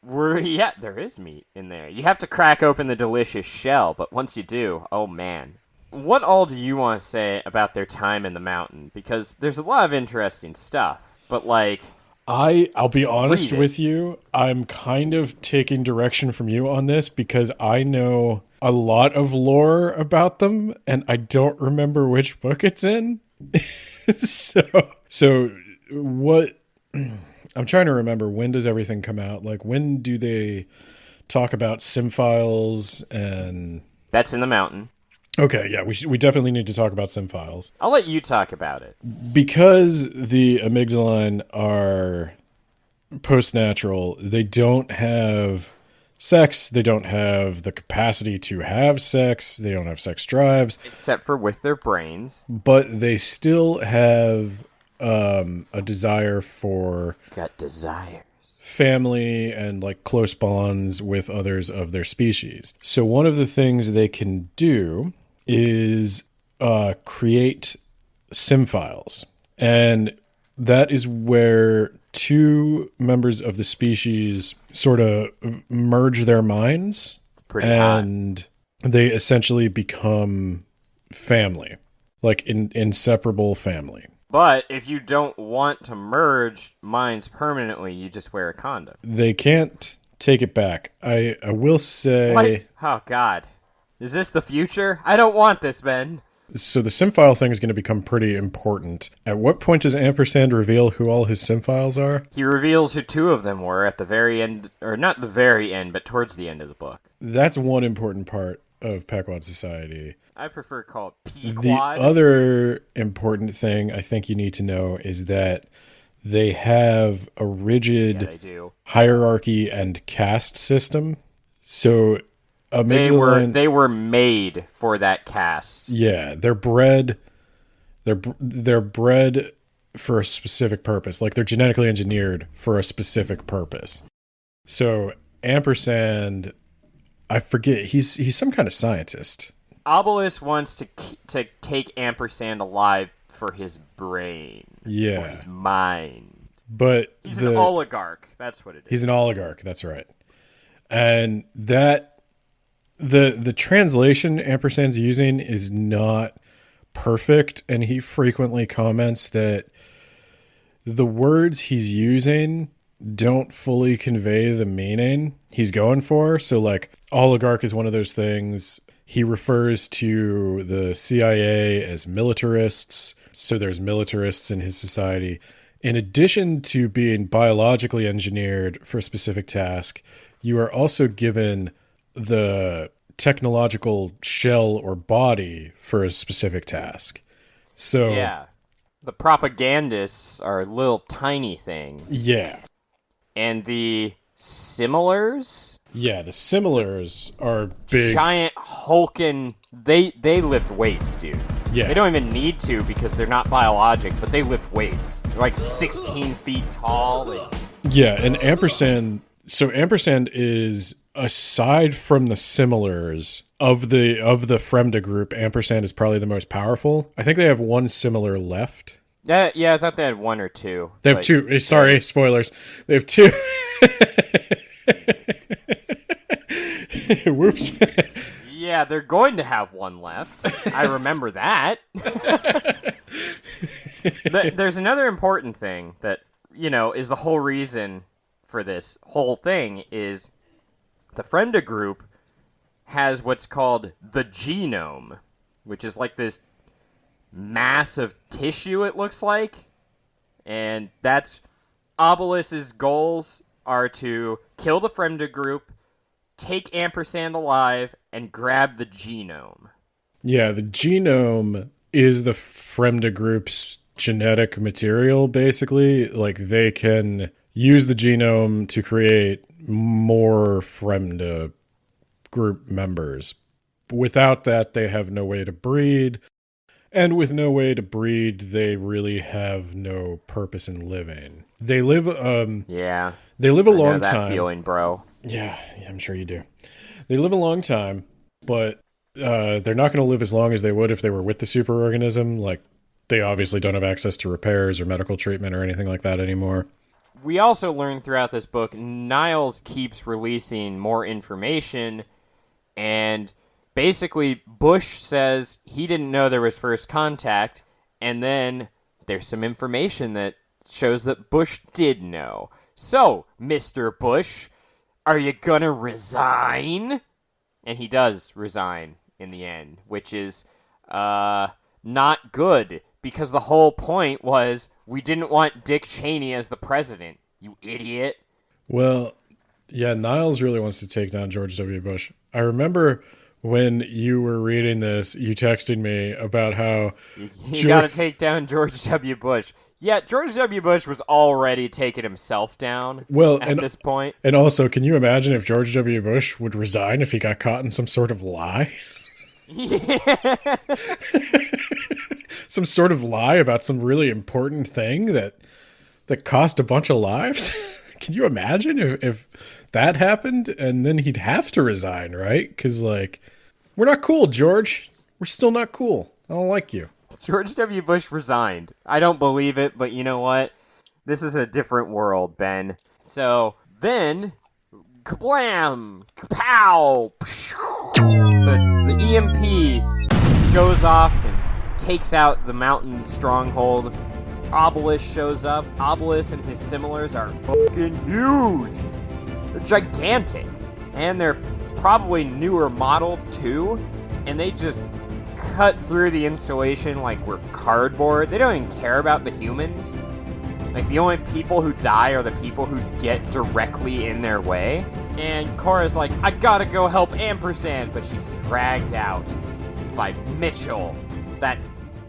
Yeah, there is meat in there. You have to crack open the delicious shell, but once you do, oh man. What all do you want to say about their time in the mountain? Because there's a lot of interesting stuff, but like... I'll be honest with you, I'm kind of taking direction from you on this because I know a lot of lore about them, and I don't remember which book it's in. So what... I'm trying to remember, when does everything come out? Like, when do they talk about Symphiles and... That's in the mountain. Okay, yeah, we definitely need to talk about Symphiles. I'll let you talk about it. Because the amygdaline are post-natural, they don't have sex, they don't have the capacity to have sex, they don't have sex drives. Except for with their brains. But they still have a desire for... Got desires. Family and like close bonds with others of their species. So one of the things they can do is create Symphiles. And that is where two members of the species sort of merge their minds. And they essentially become family, like inseparable family. But if you don't want to merge minds permanently, you just wear a condom. They can't take it back. I will say... What? Oh, God. Is this the future? I don't want this, Ben. So the sim file thing is going to become pretty important. At what point does Ampersand reveal who all his sim files are? He reveals who two of them were at the very end, or not the very end, but towards the end of the book. That's one important part of Peckwad Society. I prefer to call it The P-Quad. other important thing I think you need to know is that they have a rigid they do. hierarchy and caste system. So They were made for that cast. yeah, they're bred for a specific purpose. Like they're genetically engineered for a specific purpose. So Ampersand, I forget, he's some kind of scientist. Obelisk wants to take Ampersand alive for his brain. Yeah. For his mind. But He's an oligarch. That's what it is. He's an oligarch, that's right. And that the translation Ampersand's using is not perfect, and he frequently comments that the words he's using don't fully convey the meaning he's going for. So like oligarch is one of those things. He refers to the CIA as militarists, so there's militarists in his society. In addition to being biologically engineered for a specific task, you are also given the technological shell or body for a specific task. So yeah. The propagandists are little tiny things. Yeah. And the similars? Yeah, the similars are big. Giant hulking. They lift weights, dude. Yeah. They don't even need to because they're not biologic, but they lift weights. They're like 16 feet tall. Yeah, and Ampersand. So Ampersand is, aside from the similars of the Fremda group, Ampersand is probably the most powerful. I think they have one similar left. Yeah, I thought they had one or two. They have two. Sorry, spoilers. They have two. Whoops. Yeah, they're going to have one left. I remember that. There's another important thing that, is the whole reason for this whole thing is the Fremda group has what's called the genome, which is like this mass of tissue, it looks like. And that's Obelisk's goals are to kill the Fremda group, take Ampersand alive, and grab the genome. Yeah, the genome is the Fremda group's genetic material, basically. Like, they can use the genome to create more Fremda group members. Without that, they have no way to breed. And with no way to breed, they really have no purpose in living. They live, Yeah. They live a I know long that time. feeling, bro. Yeah, I'm sure you do. They live a long time, but they're not going to live as long as they would if they were with the superorganism. Like, they obviously don't have access to repairs or medical treatment or anything like that anymore. We also learn throughout this book, Niles keeps releasing more information, and basically Bush says he didn't know there was first contact, and then there's some information that shows that Bush did know. So, Mr. Bush, are you gonna resign? And he does resign in the end, which is not good, because the whole point was we didn't want Dick Cheney as the president, you idiot. Well, yeah, Niles really wants to take down George W. Bush. I remember when you were reading this, you texted me about how You gotta take down George W. Bush. Yeah, George W. Bush was already taking himself down at this point. And also, can you imagine if George W. Bush would resign if he got caught in some sort of lie? Yeah. Some sort of lie about some really important thing that cost a bunch of lives? Can you imagine if that happened and then he'd have to resign, right? Because, like, we're not cool, George. We're still not cool. I don't like you. George W. Bush resigned. I don't believe it, but you know what? This is a different world, Ben. So then, kablam, kapow, the EMP goes off and takes out the mountain stronghold, Obelisk shows up. Obelisk and his similars are fucking huge. They're gigantic. And they're probably newer model too. And they just cut through the installation like we're cardboard. They don't even care about the humans. Like, the only people who die are the people who get directly in their way. And Cora's like, I gotta go help Ampersand, but she's dragged out by Mitchell, that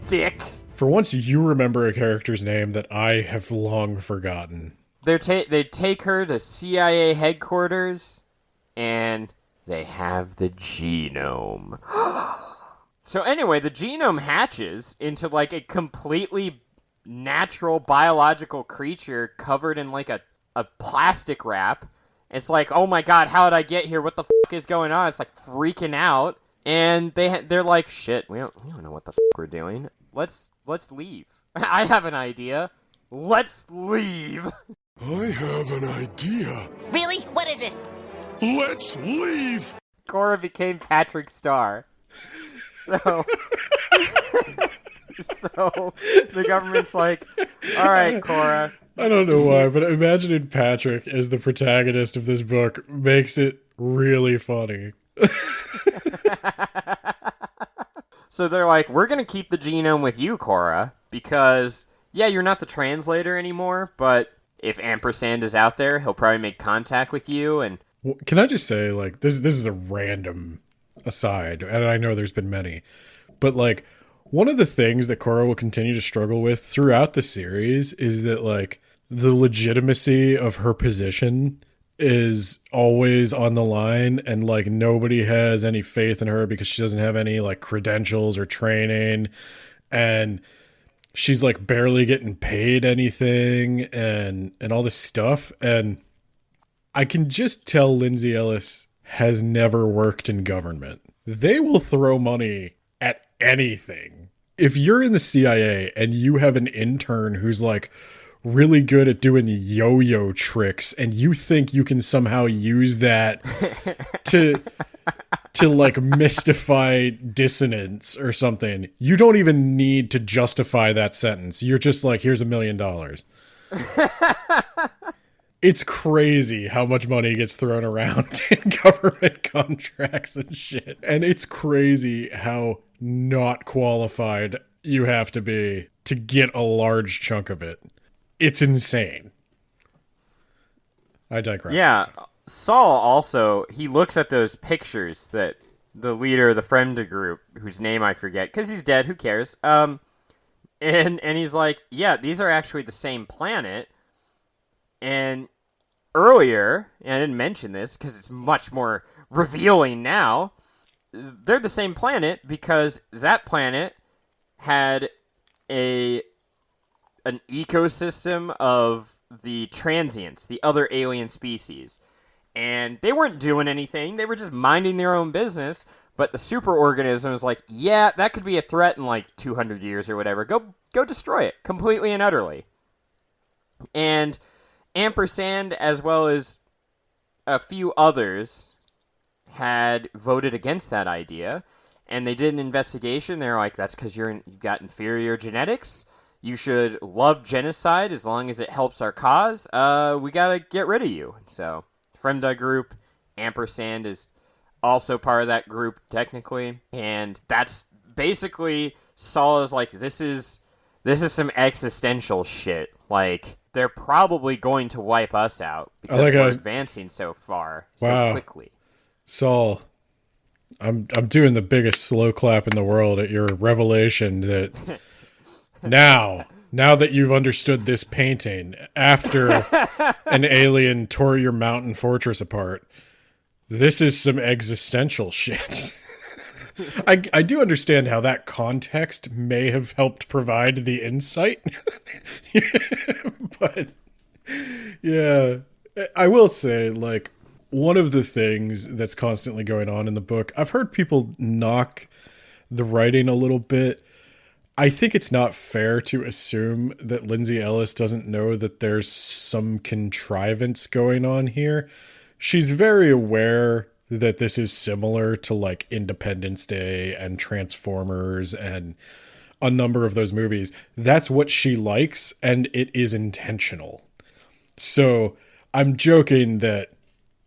dick. For once, you remember a character's name that I have long forgotten. They take her to CIA headquarters, and they have the genome. So anyway, the genome hatches into, like, a completely natural biological creature covered in, like, a plastic wrap. It's like, oh my god, how did I get here? What the fuck is going on? It's like freaking out. And they're like, shit, we don't know what the fuck we're doing. Let's leave. I have an idea. Let's leave. I have an idea. Really? What is it? Let's leave! Cora became Patrick Star. So the government's like, all right, Cora. I don't know why, but imagining Patrick as the protagonist of this book makes it really funny. So they're like, we're going to keep the genome with you, Cora, because, yeah, you're not the translator anymore, but if Ampersand is out there, he'll probably make contact with you. And Well, can I just say, like, this is a random aside, and I know there's been many, but, like, one of the things that Cora will continue to struggle with throughout the series is that, like, the legitimacy of her position is always on the line, and, like, nobody has any faith in her because she doesn't have any, like, credentials or training, and she's, like, barely getting paid anything, and all this stuff, and I can just tell Lindsey Ellis has never worked in government. They will throw money at anything. If you're in the CIA and you have an intern who's, like, really good at doing yo-yo tricks, and you think you can somehow use that to like mystify dissonance or something, you don't even need to justify that sentence. You're just like, here's $1 million. It's crazy how much money gets thrown around in government contracts and shit. And it's crazy how not qualified you have to be to get a large chunk of it. It's insane. I digress. yeah, Saul also, he looks at those pictures that the leader of the Fremda group, whose name I forget, because he's dead, who cares? And he's like, yeah, these are actually the same planet. And earlier, and I didn't mention this because it's much more revealing now, they're the same planet because that planet had an ecosystem of the transients, the other alien species. And they weren't doing anything. They were just minding their own business. But the superorganism was like, yeah, that could be a threat in like 200 years or whatever. Go destroy it completely and utterly. And Ampersand, as well as a few others, had voted against that idea. And they did an investigation. They're like, that's because you've got inferior genetics. You should love genocide as long as it helps our cause. We gotta get rid of you. So, Fremda group, Ampersand is also part of that group, technically. And that's basically, Saul is like, this is some existential shit. Like, they're probably going to wipe us out because we're advancing so far, so quickly. Saul, I'm doing the biggest slow clap in the world at your revelation that now that you've understood this painting after an alien tore your mountain fortress apart, this is some existential shit. I do understand how that context may have helped provide the insight. But yeah, I will say, like, one of the things that's constantly going on in the book, I've heard people knock the writing a little bit. I think it's not fair to assume that Lindsey Ellis doesn't know that there's some contrivance going on here. She's very aware that this is similar to, like, Independence Day and Transformers and a number of those movies. That's what she likes, and it is intentional. So I'm joking that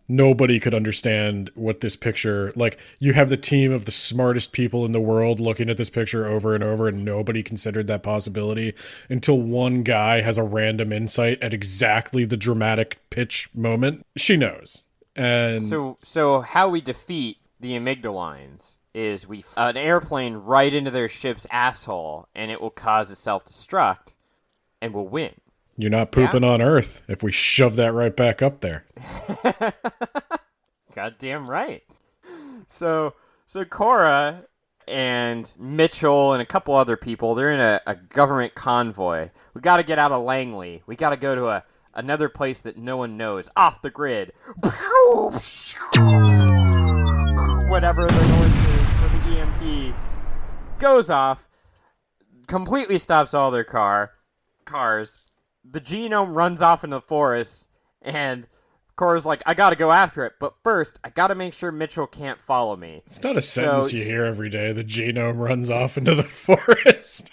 nobody could understand what this picture, like, you have the team of the smartest people in the world looking at this picture over and over, and nobody considered that possibility until one guy has a random insight at exactly the dramatic pitch moment. She knows. And So how we defeat the amygdalines is we an airplane right into their ship's asshole, and it will cause a self-destruct, and we'll win. you're not pooping on Earth if we shove that right back up there. Goddamn right. So Cora and Mitchell and a couple other people, they're in a government convoy. We got to get out of Langley. We got to go to another place that no one knows, off the grid. Whatever the noise is for the EMP goes off, completely stops all their cars. The genome runs off into the forest, and Cora's like, I gotta go after it, but first, I gotta make sure Mitchell can't follow me. It's not a sentence you hear every day. The genome runs off into the forest.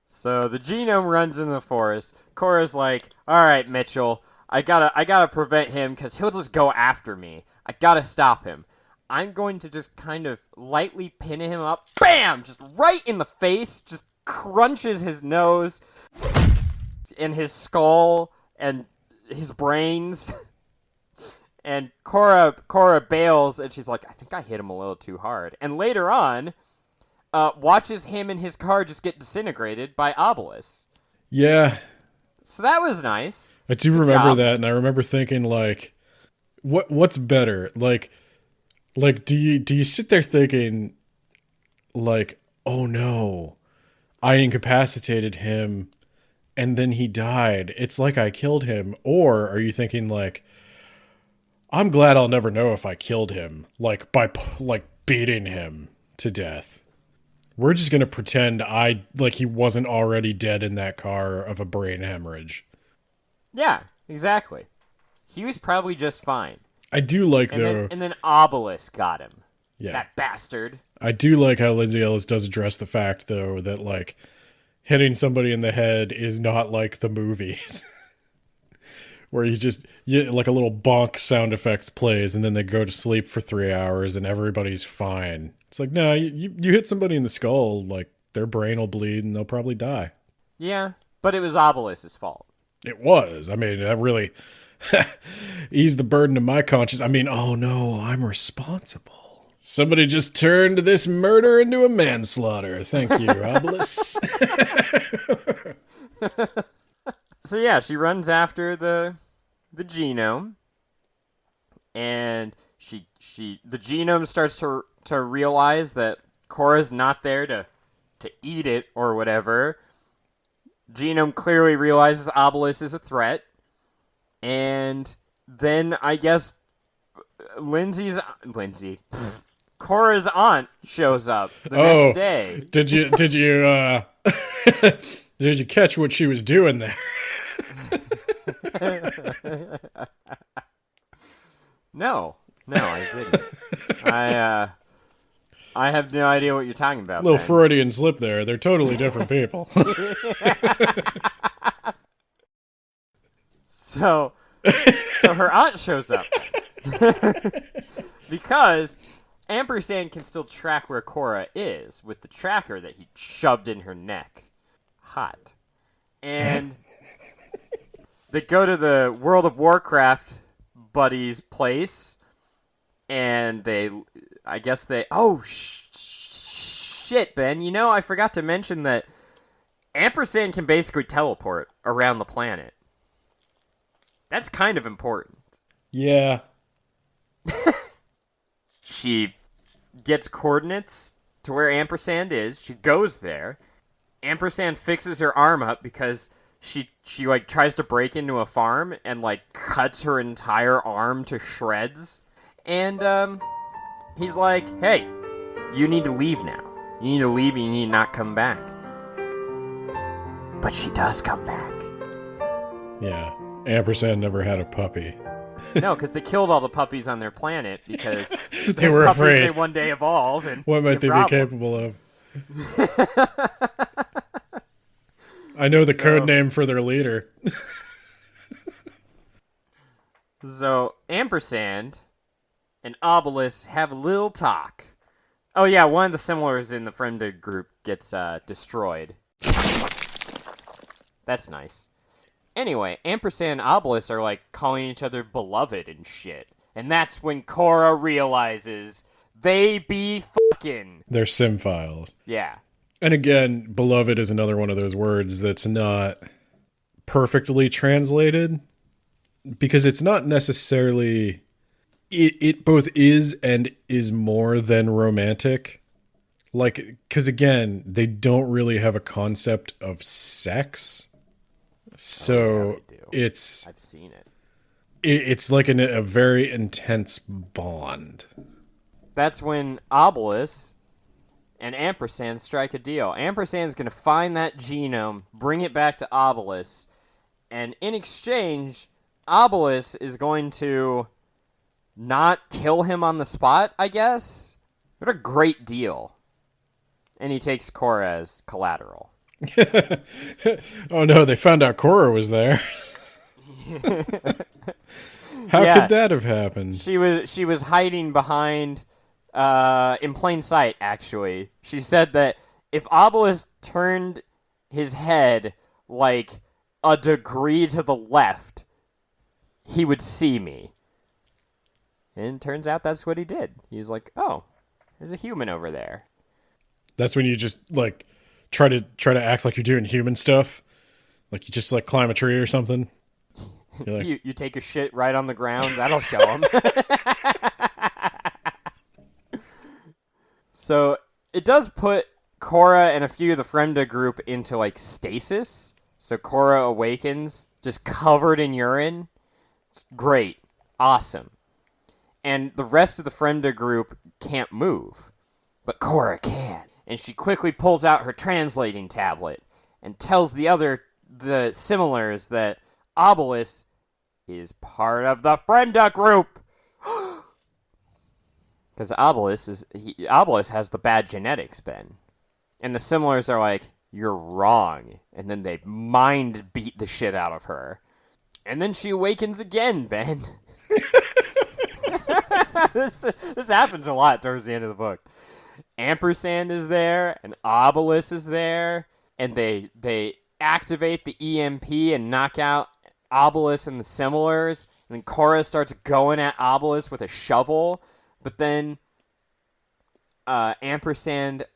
So the genome runs in the forest. Cora's like, all right, Mitchell, I gotta prevent him because he'll just go after me. I gotta stop him. I'm going to just kind of lightly pin him up. Bam! Just right in the face. Just crunches his nose and his skull and his brains. And Cora bails, and she's like, I think I hit him a little too hard. And later on, watches him and his car just get disintegrated by Obelisk. Yeah. So that was nice. I do remember that, and I remember thinking, like, what's better? Like do you sit there thinking, like, oh no, I incapacitated him and then he died, it's like I killed him? Or are you thinking, like, I'm glad I'll never know if I killed him, like, by beating him to death? We're just gonna pretend he wasn't already dead in that car of a brain hemorrhage. Yeah, exactly. He was probably just fine. I do like, and then Obelisk got him. Yeah. That bastard. I do like how Lindsey Ellis does address the fact, though, that, like, hitting somebody in the head is not like the movies. Where like a little bonk sound effect plays, and then they go to sleep for 3 hours and everybody's fine. It's like, no, you hit somebody in the skull, like, their brain will bleed and they'll probably die. Yeah, but it was Obelisk's fault. It was. I mean, that really eased the burden of my conscience. I mean, oh no, I'm responsible. Somebody just turned this murder into a manslaughter. Thank you, Obelisk. So yeah, she runs after the genome, and the genome starts to realize that Cora's not there to eat it or whatever. Genome clearly realizes Obelisk is a threat, and then I guess Cora's aunt shows up the next day. Did you did you catch what she was doing there? No, I didn't. I have no idea what you're talking about. Little Freudian slip there. They're totally different people. So her aunt shows up because Ampersand can still track where Cora is with the tracker that he shoved in her neck. Hot. And they go to the World of Warcraft buddy's place, and oh, shit, Ben. You know, I forgot to mention that Ampersand can basically teleport around the planet. That's kind of important. Yeah. She gets coordinates to where Ampersand is. She goes there. Ampersand fixes her arm up because she like tries to break into a farm and like cuts her entire arm to shreds. And he's like, hey, you need to leave now. You need to leave and you need to not come back. But she does come back. Yeah. Ampersand never had a puppy. No, because they killed all the puppies on their planet because they were afraid they one day evolve. And what might they be capable of? I know the code name for their leader. So, Ampersand and Obelisk have a little talk. Oh yeah, one of the similars in the friended group gets destroyed. That's nice. Anyway, Ampersand and Obelisk are like calling each other beloved and shit. And that's when Korra realizes they be fucking. They're sim files. Yeah. And again, beloved is another one of those words that's not perfectly translated because it's not necessarily... It both is and is more than romantic. Like, because again, they don't really have a concept of sex. So it's... I've seen it. It's like a very intense bond. That's when Obelisk and Ampersand strike a deal. Ampersand's going to find that genome, bring it back to Obelisk, and in exchange, Obelisk is going to not kill him on the spot, I guess? What a great deal. And he takes Korra as collateral. Oh no, they found out Korra was there. How could that have happened? She was hiding behind... in plain sight, actually. She said that if Obelisk turned his head like a degree to the left, he would see me. And it turns out that's what he did. He's like, oh, there's a human over there. That's when you just like try to act like you're doing human stuff. Like you just like climb a tree or something. Like, you take a shit right on the ground, that'll show him. So, it does put Korra and a few of the Fremda group into, like, stasis. So Korra awakens, just covered in urine. It's great. Awesome. And the rest of the Fremda group can't move. But Korra can. And she quickly pulls out her translating tablet and tells the similars that Obelisk is part of the Fremda group. Because Obelisk has the bad genetics, Ben. And the similars are like, you're wrong. And then they mind beat the shit out of her. And then she awakens again, Ben. This happens a lot towards the end of the book. Ampersand is there, and Obelisk is there, and they activate the EMP and knock out Obelisk and the similars. And then Korra starts going at Obelisk with a shovel. But then Ampersand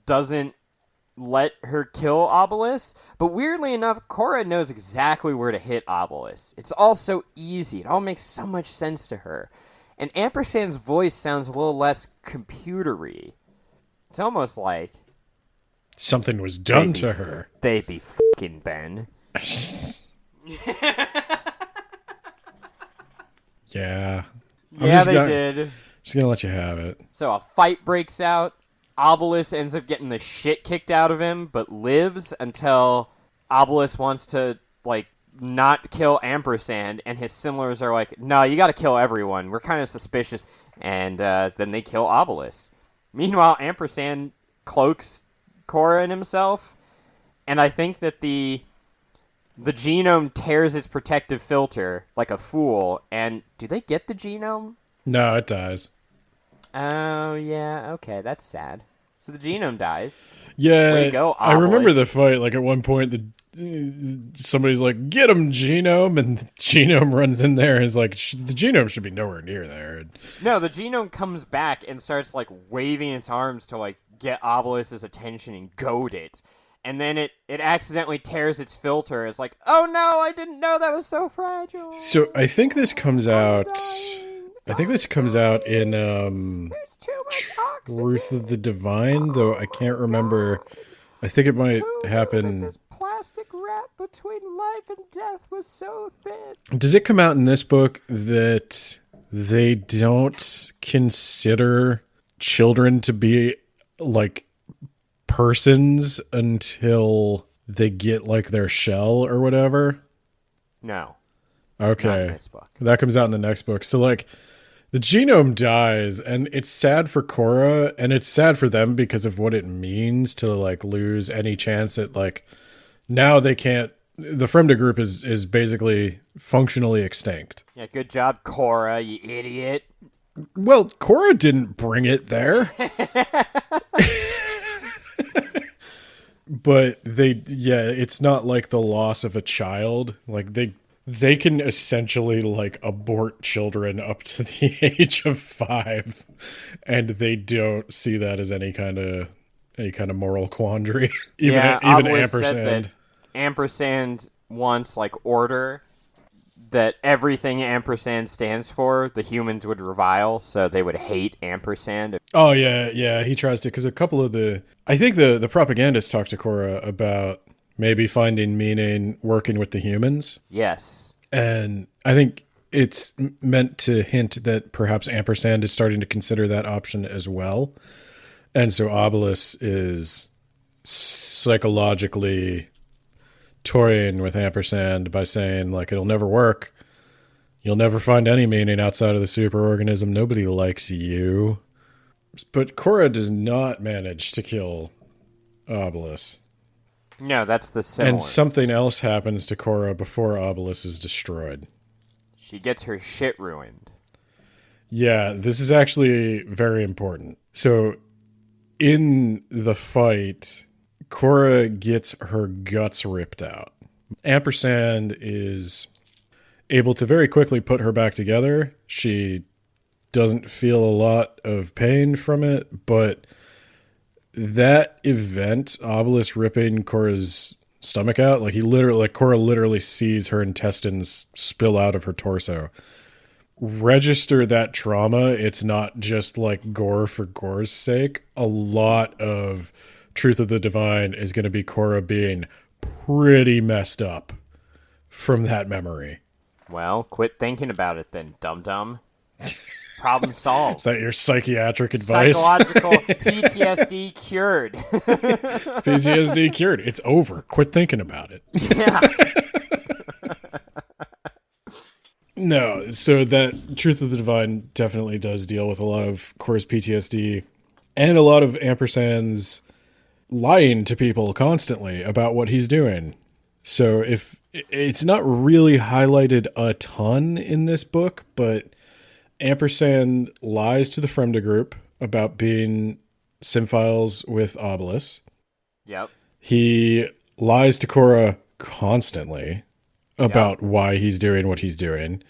doesn't let her kill Obelisk. But weirdly enough, Korra knows exactly where to hit Obelisk. It's all so easy. It all makes so much sense to her. And Ampersand's voice sounds a little less computery. It's almost like... something was done to her. They be fucking Ben. Yeah. Yeah, they did. Just gonna let you have it. So a fight breaks out. Obelisk ends up getting the shit kicked out of him, but lives until Obelisk wants to, like, not kill Ampersand, and his similars are like, no, you gotta kill everyone. We're kind of suspicious. And then they kill Obelisk. Meanwhile, Ampersand cloaks Korra in himself, and I think that the genome tears its protective filter like a fool, and do they get the genome? No, it dies. Oh, yeah, okay, that's sad. So the genome dies. Yeah, way to go, I remember Obelisk. the fight, like at one point, somebody's like, get him, Genome, and the Genome runs in there and is like, the Genome should be nowhere near there. No, the genome comes back and starts, like, waving its arms to, like, get Obelisk's attention and goad it. And then it accidentally tears its filter. It's like, oh no, I didn't know that was so fragile. So I think this comes out... I think this comes out in There's too much oxygen. Truth of the Divine, though I can't remember. I think it might happen... This plastic wrap between life and death was so thin. Does it come out in this book that they don't consider children to be, like, persons until they get, like, their shell or whatever? No. Okay. Not in this book. That comes out in the next book. So, like, The genome dies, and it's sad for Korra, and it's sad for them because of what it means to like lose any chance at like now they can't. The Fremda group is basically functionally extinct. Yeah, good job, Korra, you idiot. Well, Korra didn't bring it there. But it's not like the loss of a child. Like they can essentially like abort children up to the age of 5, and they don't see that as any kind of moral quandary. even Obelisk Ampersand. said that Ampersand wants like order, that everything Ampersand stands for, the humans would revile, so they would hate Ampersand. Oh yeah, he tries to, because a couple of I think the propagandists talk to Korra about maybe finding meaning working with the humans. Yes. And I think it's meant to hint that perhaps Ampersand is starting to consider that option as well. And so Obelisk is psychologically toying with Ampersand by saying, like, it'll never work. You'll never find any meaning outside of the superorganism. Nobody likes you. But Korra does not manage to kill Obelisk. No, that's the similar. And something else happens to Korra before Obelisk is destroyed. She gets her shit ruined. Yeah, this is actually very important. So, in the fight, Korra gets her guts ripped out. Ampersand is able to very quickly put her back together. She doesn't feel a lot of pain from it, but that event, Obelisk ripping Korra's stomach out, Korra literally sees her intestines spill out of her torso. Register that trauma. It's not just like gore for gore's sake. A lot of Truth of the Divine is going to be Korra being pretty messed up from that memory. Well, quit thinking about it then, dum-dum. Problem solved. Is that your psychiatric advice? Psychological PTSD cured. PTSD cured. It's over. Quit thinking about it. Yeah. No, so that Truth of the Divine definitely does deal with a lot of Korra's PTSD and a lot of Ampersand's lying to people constantly about what he's doing. So if it's not really highlighted a ton in this book, but Ampersand lies to the Fremda group about being symphiles with Obelisk. Yep. He lies to Korra constantly about why he's doing what he's doing.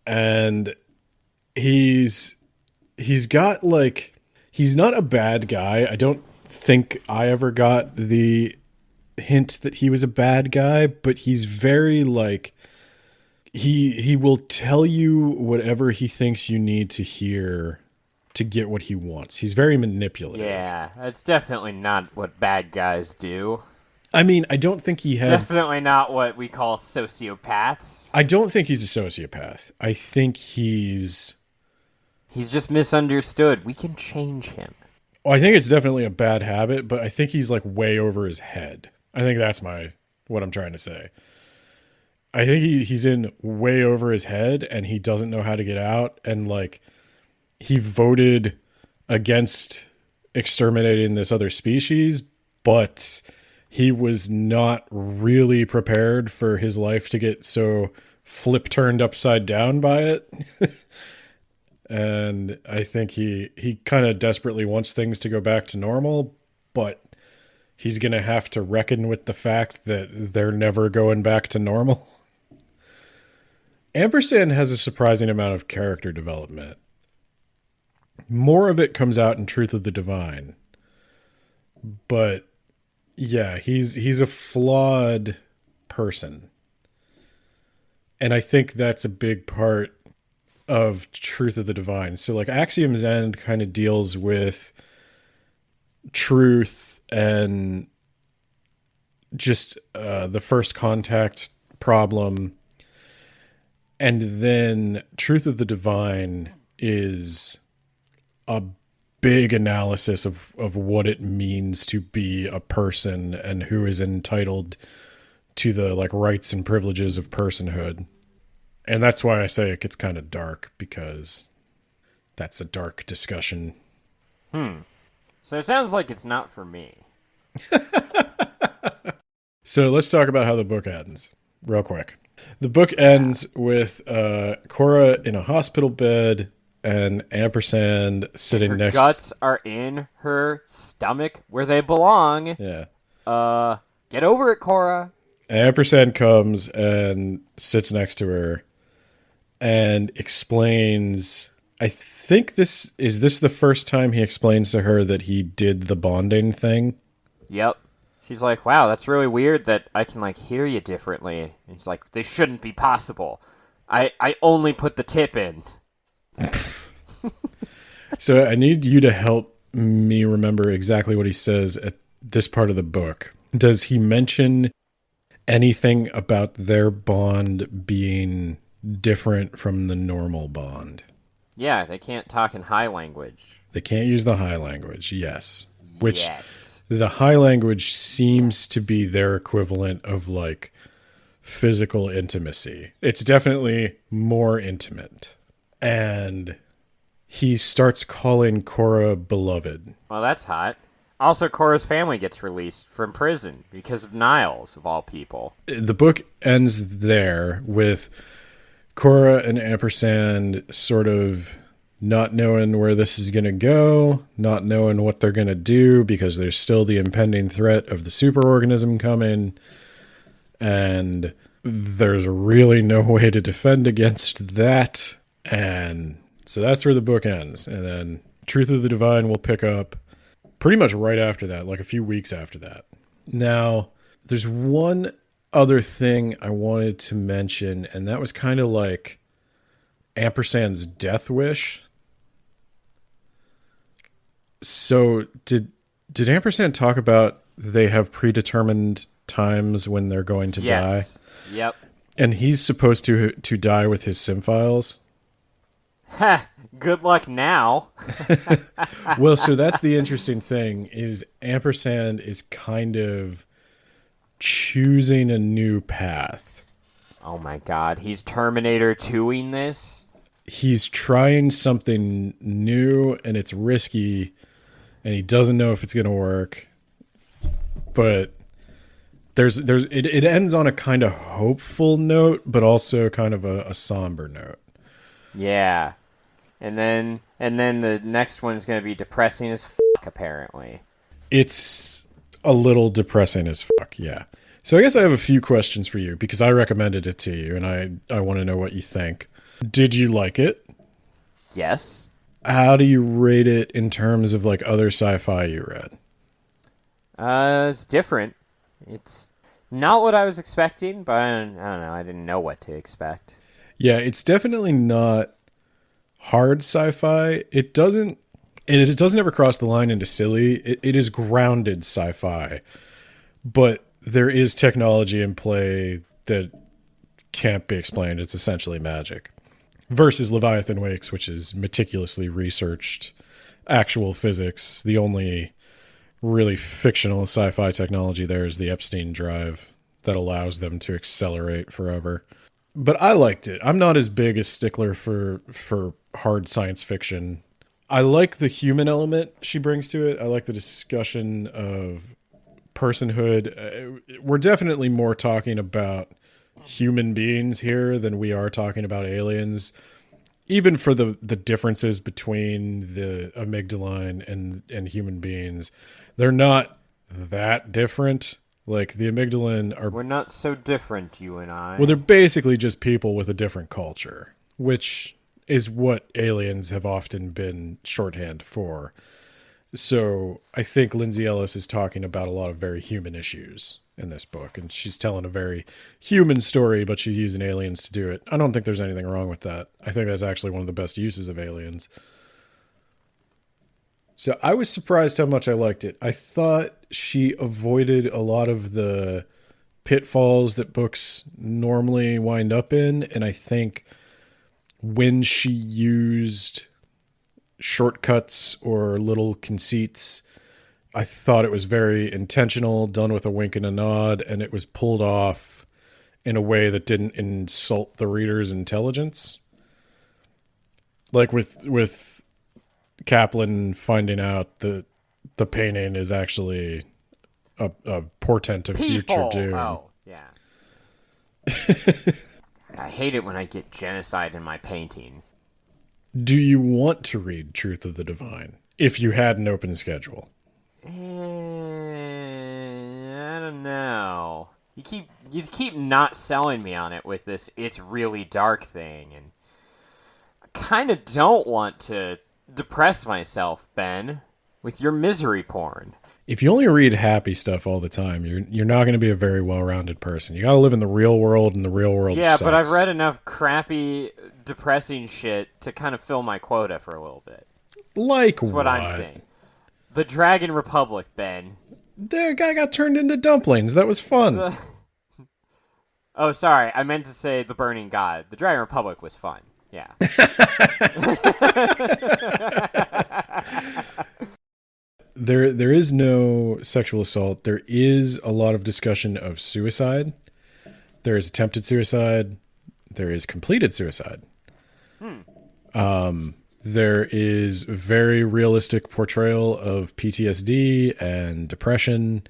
And he's got like, he's not a bad guy. I don't think I ever got the hint that he was a bad guy, but he's very like, he will tell you whatever he thinks you need to hear to get what he wants. He's very manipulative. Yeah, that's definitely not what bad guys do. I mean, I don't think he has... Definitely not what we call sociopaths. I don't think he's a sociopath. I think he's... He's just misunderstood. We can change him. Well, I think it's definitely a bad habit, but I think he's like way over his head. I think that's what I'm trying to say. I think he's in way over his head and he doesn't know how to get out. And like, he voted against exterminating this other species, but he was not really prepared for his life to get so turned upside down by it. And I think he kind of desperately wants things to go back to normal, but he's going to have to reckon with the fact that they're never going back to normal. Ampersand has a surprising amount of character development. More of it comes out in Truth of the Divine. But yeah, he's a flawed person. And I think that's a big part of Truth of the Divine. So like Axiom's End kind of deals with truth and just the first contact problem. And then Truth of the Divine is a big analysis of what it means to be a person and who is entitled to the like rights and privileges of personhood. And that's why I say it gets kind of dark, because that's a dark discussion. So it sounds like it's not for me. So let's talk about how the book ends, real quick. The book ends with Cora in a hospital bed and Ampersand sitting Her next. guts are in her stomach where they belong. Yeah. Get over it, Cora. Ampersand comes and sits next to her and explains. I think this the first time he explains to her that he did the bonding thing. Yep. She's like, wow, that's really weird that I can, like, hear you differently. And he's like, this shouldn't be possible. I only put the tip in. So I need you to help me remember exactly what he says at this part of the book. Does he mention anything about their bond being different from the normal bond? Yeah, they can't talk in high language. They can't use the high language, yes. Which Yet. the high language seems to be their equivalent of, like, physical intimacy. It's definitely more intimate. And he starts calling Cora beloved. Well, that's hot. Also, Cora's family gets released from prison because of Niles, of all people. The book ends there with Cora and Ampersand sort of not knowing where this is going to go, not knowing what they're going to do because there's still the impending threat of the superorganism coming, and there's really no way to defend against that. And so that's where the book ends. And then Truth of the Divine will pick up pretty much right after that, like a few weeks after that. Now, there's one other thing I wanted to mention, and that was kind of like Ampersand's death wish. So did Ampersand talk about they have predetermined times when they're going to die? Yep. And he's supposed to die with his sim files? Ha! Good luck now. Well, so that's the interesting thing, is Ampersand is kind of choosing a new path. Oh my god, he's Terminator 2ing this? He's trying something new, and it's risky, and he doesn't know if it's going to work. But it ends on a kind of hopeful note, but also kind of a somber note. Yeah. And then the next one's going to be depressing as fuck, apparently. It's a little depressing as fuck, yeah. So I guess I have a few questions for you, because I recommended it to you, and I want to know what you think. Did you like it? Yes. How do you rate it in terms of, like, other sci-fi you read? It's different. It's not what I was expecting, but I don't know. I didn't know what to expect. Yeah, it's definitely not hard sci-fi. It doesn't ever cross the line into silly. It is grounded sci-fi, but there is technology in play that can't be explained. It's essentially magic. Versus Leviathan Wakes, which is meticulously researched actual physics. The only really fictional sci-fi technology there is the Epstein drive that allows them to accelerate forever. But I liked it. I'm not as big a stickler for hard science fiction. I like the human element she brings to it. I like the discussion of personhood. We're definitely more talking about human beings here than we are talking about aliens. Even for the differences between the amygdaline and human beings, they're not that different. Like, the amygdaline are... We're not so different, you and I. Well, they're basically just people with a different culture, which is what aliens have often been shorthand for. So I think Lindsey Ellis is talking about a lot of very human issues in this book, and she's telling a very human story, but she's using aliens to do it. I don't think there's anything wrong with that. I think that's actually one of the best uses of aliens. So I was surprised how much I liked it. I thought she avoided a lot of the pitfalls that books normally wind up in, and I think when she used shortcuts or little conceits, I thought it was very intentional, done with a wink and a nod, and it was pulled off in a way that didn't insult the reader's intelligence. Like with Kaplan finding out that the painting is actually a portent of future doom. Oh, yeah. I hate it when I get genocide in my painting. Do you want to read Truth of the Divine if you had an open schedule? I don't know. You keep not selling me on it with this it's really dark thing, and I kind of don't want to depress myself, Ben, with your misery porn. If you only read happy stuff all the time, you're not going to be a very well-rounded person. You got to live in the real world, and the real world Yeah, sucks. but I've read enough crappy, depressing shit to kind of fill my quota for a little bit. Like That's what I'm saying. The Dragon Republic, Ben. The guy got turned into dumplings. That was fun. Oh, sorry. I meant to say The Burning God. The Dragon Republic was fun. Yeah. There is no sexual assault. There is a lot of discussion of suicide. There is attempted suicide. There is completed suicide. There is very realistic portrayal of PTSD and depression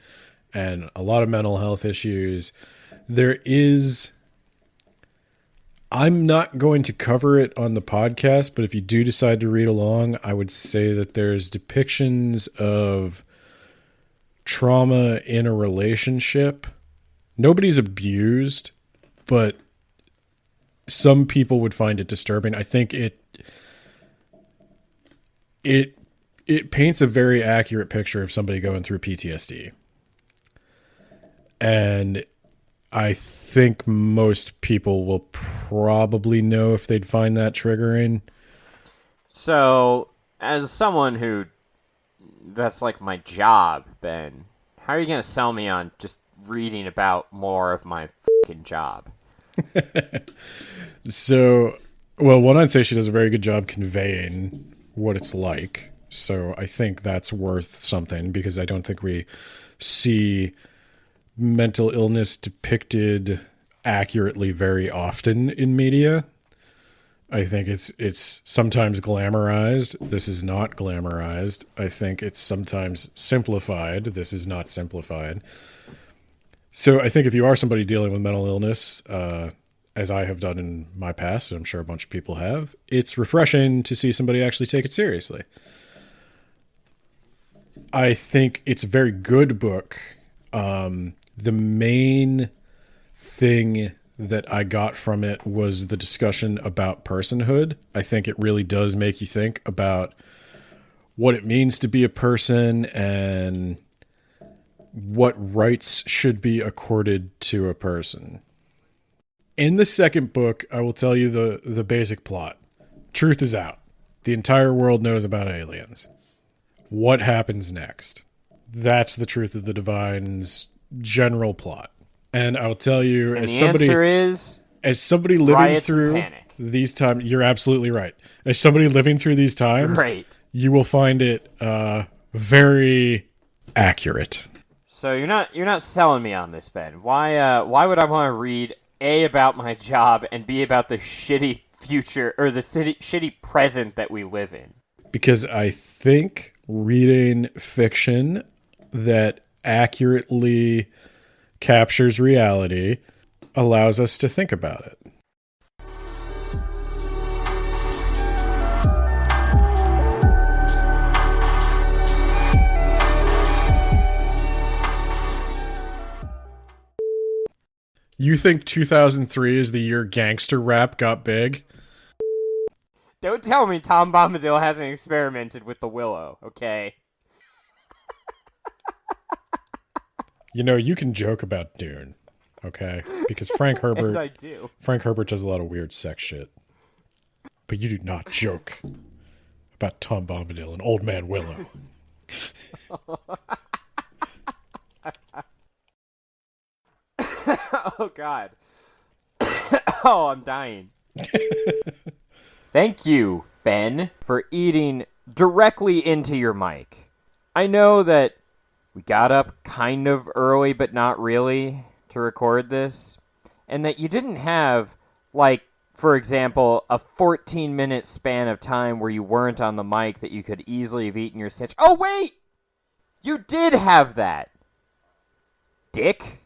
and a lot of mental health issues. There is... I'm not going to cover it on the podcast, but if you do decide to read along, I would say that there's depictions of trauma in a relationship. Nobody's abused, but some people would find it disturbing. I think it paints a very accurate picture of somebody going through PTSD. And I think most people will probably know if they'd find that triggering. So, as someone who... That's like my job, Ben. How are you going to sell me on just reading about more of my fucking job? So, well, one, I'd say she does a very good job conveying what it's like. So I think that's worth something, because I don't think we see mental illness depicted accurately very often in media. I think it's sometimes glamorized. This is not glamorized. I think it's sometimes simplified. This is not simplified. So I think if you are somebody dealing with mental illness, as I have done in my past, and I'm sure a bunch of people have, it's refreshing to see somebody actually take it seriously. I think it's a very good book. The main thing that I got from it was the discussion about personhood. I think it really does make you think about what it means to be a person and what rights should be accorded to a person. In the second book, I will tell you the basic plot. Truth is out. The entire world knows about aliens. What happens next? That's the Truth of the Divine's general plot. And I'll tell you, And the answer is as somebody living riots through and panic. these times, you're absolutely right. As somebody living through these times, Great. you will find it very accurate. So you're not selling me on this, Ben. Why would I want to read A, about my job, and B, about the shitty future or the shitty present that we live in? Because I think reading fiction that accurately captures reality allows us to think about it. You think 2003 is the year gangster rap got big? Don't tell me Tom Bombadil hasn't experimented with the Willow, okay? You know, you can joke about Dune, okay? Because Frank Herbert, And I do. Frank Herbert does a lot of weird sex shit. But you do not joke about Tom Bombadil and Old Man Willow. Oh, God. Oh, I'm dying. Thank you, Ben, for eating directly into your mic. I know that we got up kind of early, but not really, to record this, and that you didn't have, like, for example, a 14-minute span of time where you weren't on the mic that you could easily have eaten your sandwich. Oh, wait! You did have that! Dick?